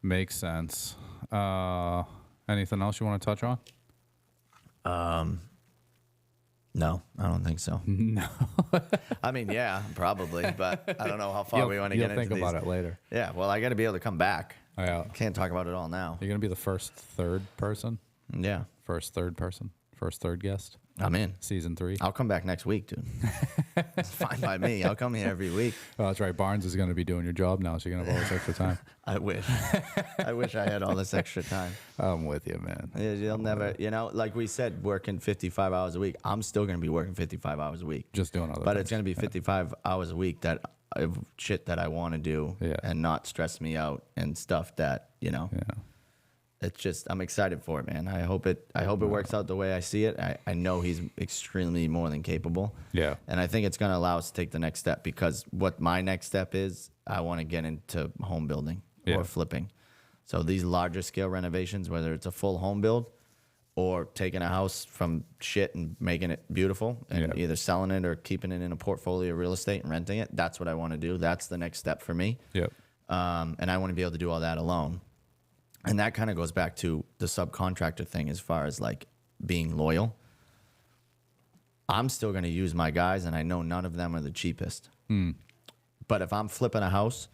Makes sense. Anything else you want to touch on? No, I don't think so. No. I mean, yeah, probably, but I don't know how far we want to get into think these. about it later. Yeah, well, I got to be able to come back. Yeah. Can't talk about it all now. You're going to be the first third person? Yeah, First third person? First third guest? I'm in. Season 3? I'll come back next week, dude. It's fine by me. I'll come here every week. Oh, that's right. Barnes is going to be doing your job now, so you're going to have all this extra time. I wish. I wish I had all this extra time. I'm with you, man. You'll never, like we said, working 55 hours a week. I'm still going to be working 55 hours a week. Just doing other But things. it's going to be 55 hours a week that shit that I want to do and not stress me out and stuff that, Yeah. it's just, I'm excited for it, man. I hope it works out the way I see it. I know he's extremely more than capable. Yeah. And I think it's going to allow us to take the next step, because what my next step is, I want to get into home building or flipping. So these larger scale renovations, whether it's a full home build or taking a house from shit and making it beautiful and either selling it or keeping it in a portfolio of real estate and renting it, that's what I want to do. That's the next step for me. Yep. And I want to be able to do all that alone. And that kind of goes back to the subcontractor thing as far as like being loyal. I'm still going to use my guys, and I know none of them are the cheapest. But if I'm flipping a house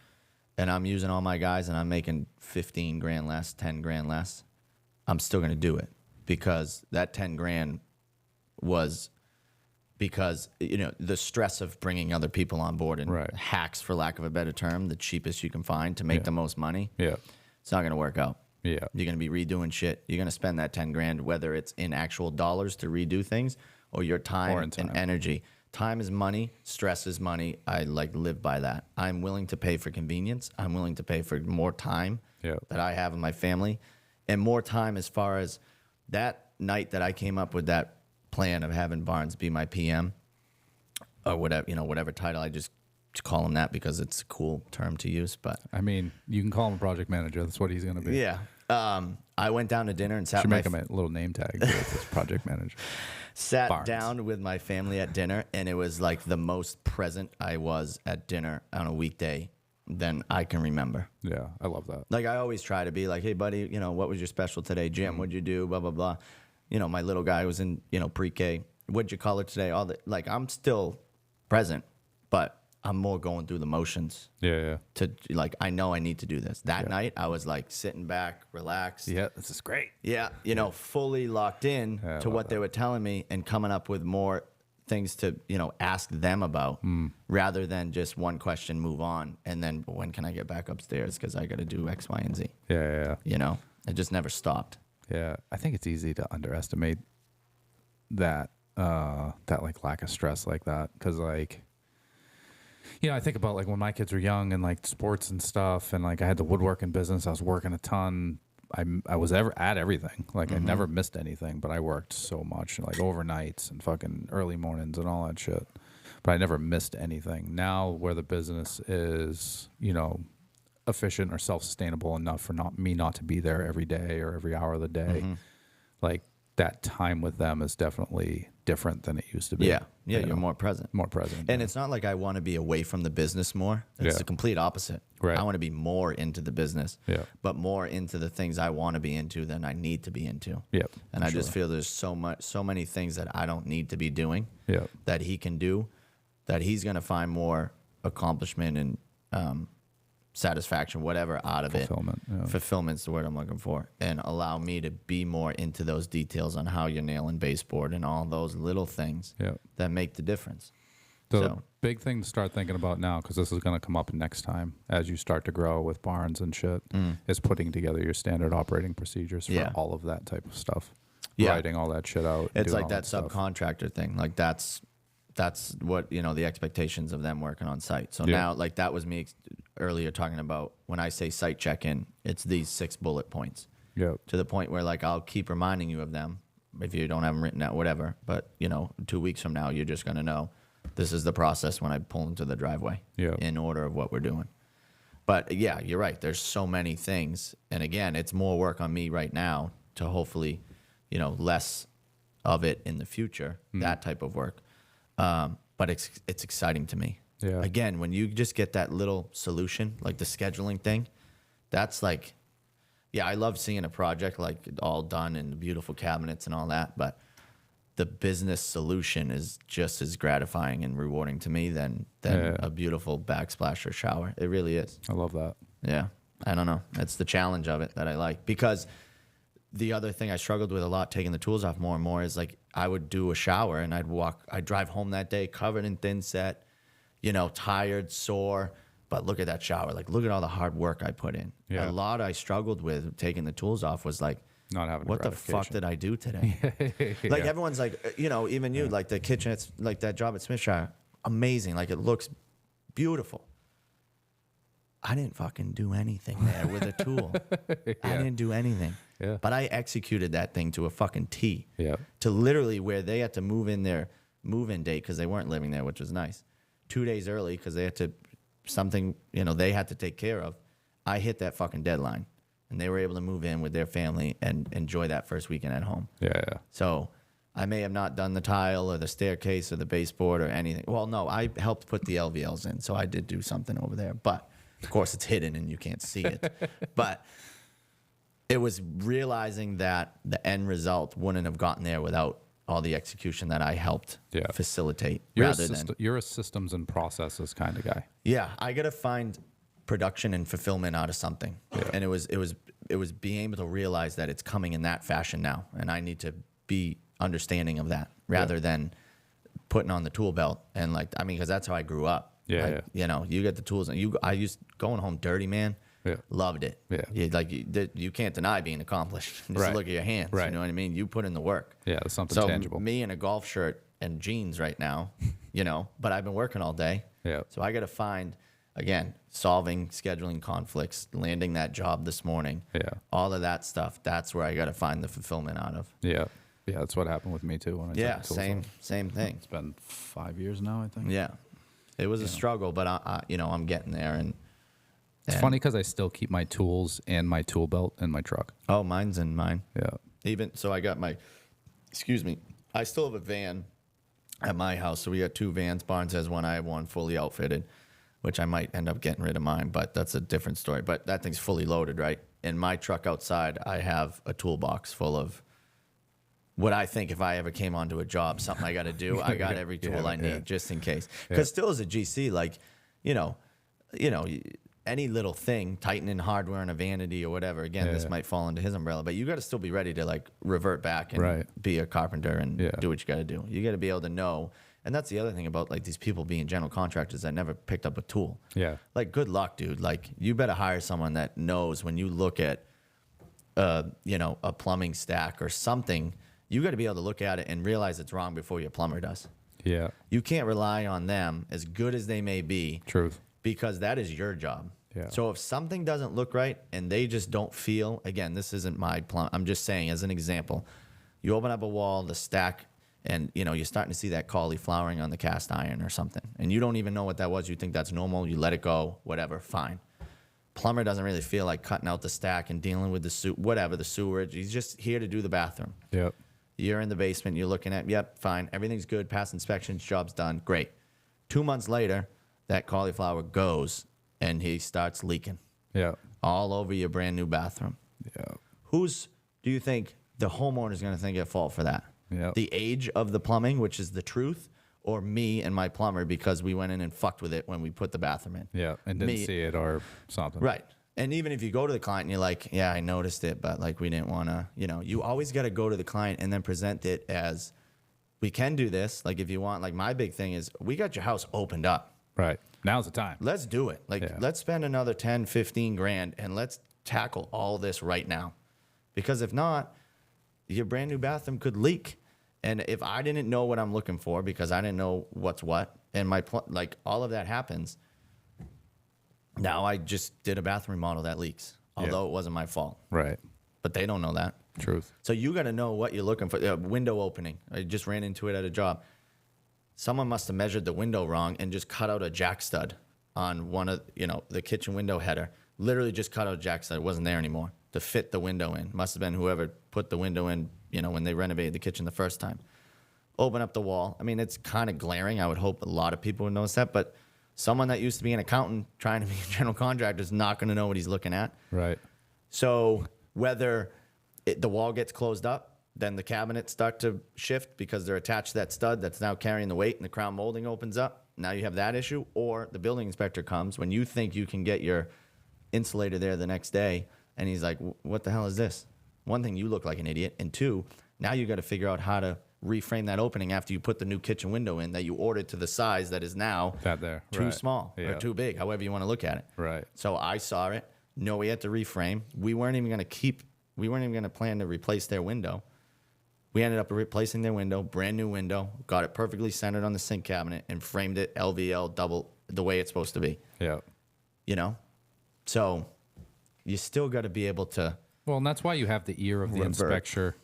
and I'm using all my guys and I'm making 15 grand less, 10 grand less, I'm still going to do it, because that 10 grand was because, the stress of bringing other people on board and hacks, for lack of a better term, the cheapest you can find to make the most money. Yeah. It's not going to work out. Yeah. You're going to be redoing shit. You're going to spend that 10 grand, whether it's in actual dollars to redo things or your time, and energy. Time is money. Stress is money. I live by that. I'm willing to pay for convenience. I'm willing to pay for more time that I have in my family, and more time as far as that night that I came up with that plan of having Barnes be my PM or whatever, whatever title. I just call him that because it's a cool term to use. But I mean, you can call him a project manager. That's what he's going to be. Yeah. I went down to dinner and sat. Should make him a little name tag. This project manager. Sat Barnes. down with my family at dinner, and it was like the most present I was at dinner on a weekday than I can remember. Yeah, I love that. Like, I always try to be like, hey, buddy, what was your special today? Jim, what'd you do? Blah, blah, blah. My little guy was in, pre-K. What'd you color today? I'm still present, but I'm more going through the motions. Yeah. I know I need to do this. That night, I was like sitting back, relaxed. Yeah, this is great. Yeah, fully locked in to what they were telling me and coming up with more things to, ask them about rather than just one question, move on. And then when can I get back upstairs? Because I got to do X, Y, and Z. Yeah. It just never stopped. Yeah, I think it's easy to underestimate that like lack of stress like that, because I think about like when my kids were young and like sports and stuff, and like I had the woodworking business. I was working a ton. I was at everything. Like I never missed anything, but I worked so much, like overnights and fucking early mornings and all that shit. But I never missed anything. Now where the business is, efficient or self-sustainable enough for not to be there every day or every hour of the day, like that time with them is definitely different than it used to be. Yeah, you're more present. And it's not like I want to be away from the business more. It's the complete opposite. Right. I want to be more into the business, but more into the things I want to be into than I need to be into. Yep. And I just feel there's so many things that I don't need to be doing that he can do, that he's going to find more accomplishment and satisfaction, whatever, out of Fulfillment, it. yeah. Fulfillment's the word I'm looking for. And allow me to be more into those details on how you're nailing baseboard and all those little things that make the difference. The big thing to start thinking about now, because this is going to come up next time as you start to grow with Barnes and shit, is putting together your standard operating procedures for all of that type of stuff. Writing all that shit out. It's like that subcontractor thing. Like that's what, the expectations of them working on site. So now, like that was me earlier talking about when I say site check-in, it's these 6 bullet points. To the point where like I'll keep reminding you of them if you don't have them written out, whatever. But 2 weeks from now, you're just going to know this is the process when I pull into the driveway in order of what we're doing. But yeah, you're right. There's so many things. And again, it's more work on me right now to hopefully, less of it in the future, that type of work. But it's exciting to me. Yeah. Again, when you just get that little solution, like the scheduling thing, that's like, yeah, I love seeing a project like all done and the beautiful cabinets and all that, but the business solution is just as gratifying and rewarding to me than a beautiful backsplash or shower. It really is. I love that. Yeah. I don't know. That's the challenge of it that I like. Because the other thing I struggled with a lot, taking the tools off more and more, is like I would do a shower and I'd drive home that day covered in thin set, tired, sore. But look at that shower. Like, look at all the hard work I put in. Yeah. A lot I struggled with taking the tools off was like, Not having what the fuck did I do today? Like, everyone's like, even you, like the kitchen, it's like that job at Smithshire, amazing. Like, it looks beautiful. I didn't fucking do anything there with a tool. I didn't do anything. Yeah. But I executed that thing to a fucking T. Yeah. To literally where they had to move in their move-in date because they weren't living there, which was nice. 2 days early because they had to, they had to take care of. I hit that fucking deadline. And they were able to move in with their family and enjoy that first weekend at home. Yeah. So I may have not done the tile or the staircase or the baseboard or anything. Well, no, I helped put the LVLs in, so I did do something over there. But, of course, it's hidden and you can't see it. But it was realizing that the end result wouldn't have gotten there without all the execution that I helped facilitate. You're a systems and processes kind of guy. Yeah, I got to find production and fulfillment out of something. Yeah. And it was being able to realize that it's coming in that fashion now, and I need to be understanding of that rather than putting on the tool belt and because that's how I grew up. Yeah, You get the tools and I used going home dirty, man. Yeah. Loved it. Yeah. You can't deny being accomplished. Just Right. look at your hands. Right. You know what I mean? You put in the work. Yeah, it's something so tangible. Me in a golf shirt and jeans right now, but I've been working all day. Yeah. So I got to find, again, solving scheduling conflicts, landing that job this morning. Yeah. All of that stuff. That's where I got to find the fulfillment out of. Yeah. Yeah, that's what happened with me too. When I took the tools off. Same thing. It's been 5 years now, I think. Yeah. It was a struggle, but I'm getting there. And it's funny because I still keep my tools and my tool belt in my truck. Oh, mine's in mine. Yeah. So I got I still have a van at my house. So we got 2 vans. Barnes has one. I have one fully outfitted, which I might end up getting rid of mine, but that's a different story. But that thing's fully loaded, right? In my truck outside, I have a toolbox full of what I think if I ever came onto a job, something I got to do, I got every tool I need just in case. Because still as a GC, any little thing, tightening hardware in a vanity or whatever, again, this might fall into his umbrella, but you got to still be ready to revert back and be a carpenter and do what you got to do. You got to be able to know. And that's the other thing about these people being general contractors that never picked up a tool. Yeah. Good luck, dude. You better hire someone that knows when you look at, a plumbing stack or something, you got to be able to look at it and realize it's wrong before your plumber does. Yeah. You can't rely on them, as good as they may be. Truth. Because that is your job. Yeah. So if something doesn't look right and they just don't feel, again, this isn't my plumb. I'm just saying as an example, you open up a wall, the stack, and you're starting to see that cauliflowering on the cast iron or something, and you don't even know what that was. You think that's normal. You let it go, whatever, fine. Plumber doesn't really feel like cutting out the stack and dealing with the sewerage. He's just here to do the bathroom. Yep. You're in the basement. You're looking at, yep, fine. Everything's good. Pass inspections. Job's done. Great. 2 months later, that cauliflower goes and he starts leaking. Yeah. All over your brand new bathroom. Yeah. Who's do you think the homeowner is going to think at fault for that? Yeah. The age of the plumbing, which is the truth, or me and my plumber because we went in and fucked with it when we put the bathroom in? Yeah. And didn't see it or something. Right. And even if you go to the client and you're like, yeah, I noticed it, but we didn't want to, you always got to go to the client and then present it as, we can do this. If you want, my big thing is, we got your house opened up. Right. Now's the time. Let's do it. Let's spend another 10, 15 grand and let's tackle all this right now. Because if not, your brand new bathroom could leak. And if I didn't know what I'm looking for because I didn't know what's what, and all of that happens, now I just did a bathroom remodel that leaks, although it wasn't my fault. Right. But they don't know that. Truth. So you got to know what you're looking for. Window opening. I just ran into it at a job. Someone must have measured the window wrong and just cut out a jack stud on one of, the kitchen window header. Literally just cut out a jack stud. It wasn't there anymore to fit the window in. Must have been whoever put the window in when they renovated the kitchen the first time. Open up the wall. I mean, it's kind of glaring. I would hope a lot of people would notice that, but someone that used to be an accountant trying to be a general contractor is not going to know what he's looking at. Right. So whether the wall gets closed up, then the cabinets start to shift because they're attached to that stud that's now carrying the weight, and the crown molding opens up. Now you have that issue, or the building inspector comes when you think you can get your insulator there the next day, and he's like, what the hell is this? One thing, you look like an idiot, and two, now you got to figure out how to reframe that opening after you put the new kitchen window in that you ordered to the size that is now too small or too big, however you want to look at it. Right. So I saw it. No, we had to reframe. We weren't even going to plan to replace their window. We ended up replacing their window, brand new window, got it perfectly centered on the sink cabinet, and framed it LVL double the way it's supposed to be. Yeah. So you still got to be able to. Well, and that's why you have the ear of the inspector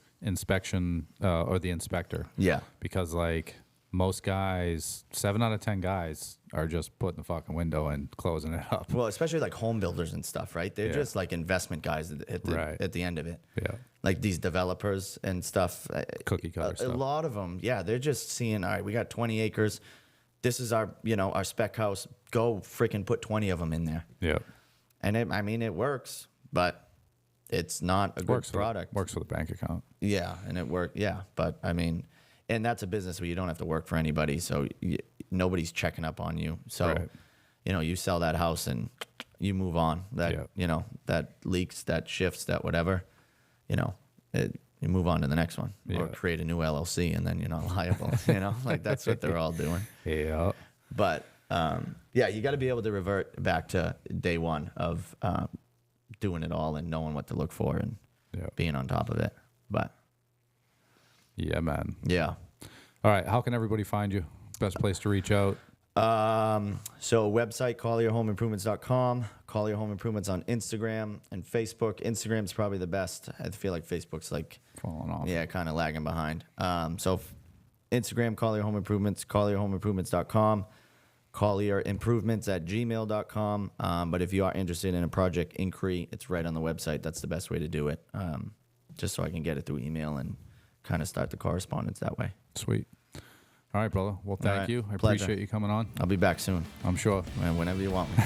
or the inspector. Yeah. Because like most guys, 7 out of 10 guys are just putting the fucking window and closing it up. Well, especially like home builders and stuff, right? They're just like investment guys at the end of it. Yeah. Like these developers and stuff. Cookie cutter stuff. A lot of them, yeah, they're just seeing, all right, we got 20 acres. This is our spec house. Go freaking put 20 of them in there. Yeah. And it works, but it's not a good product. Works for the bank account. Yeah, and it worked. Yeah, but and that's a business where you don't have to work for anybody, so nobody's checking up on you. So, you sell that house and you move on. That that leaks, that shifts, that whatever. You move on to the next one, or create a new LLC, and then you're not liable. Like that's what they're all doing. Yeah. But you got to be able to revert back to day one of doing it all and knowing what to look for and being on top of it. But yeah, man. Yeah. All right. How can everybody find you? Best place to reach out? So website, CollierHomeImprovements.com, Collier Home Improvements on Instagram and Facebook. Instagram's probably the best. I feel like Facebook's like falling off. Yeah, kind of lagging behind. So Instagram, Collier Home Improvements, CollierHomeImprovements.com, CollierImprovements@gmail.com. But if you are interested in a project inquiry, it's right on the website. That's the best way to do it. Just so I can get it through email and kind of start the correspondence that way. Sweet. All right, brother. Well, thank you. I appreciate you coming on. I'll be back soon. I'm sure. Whenever you want me.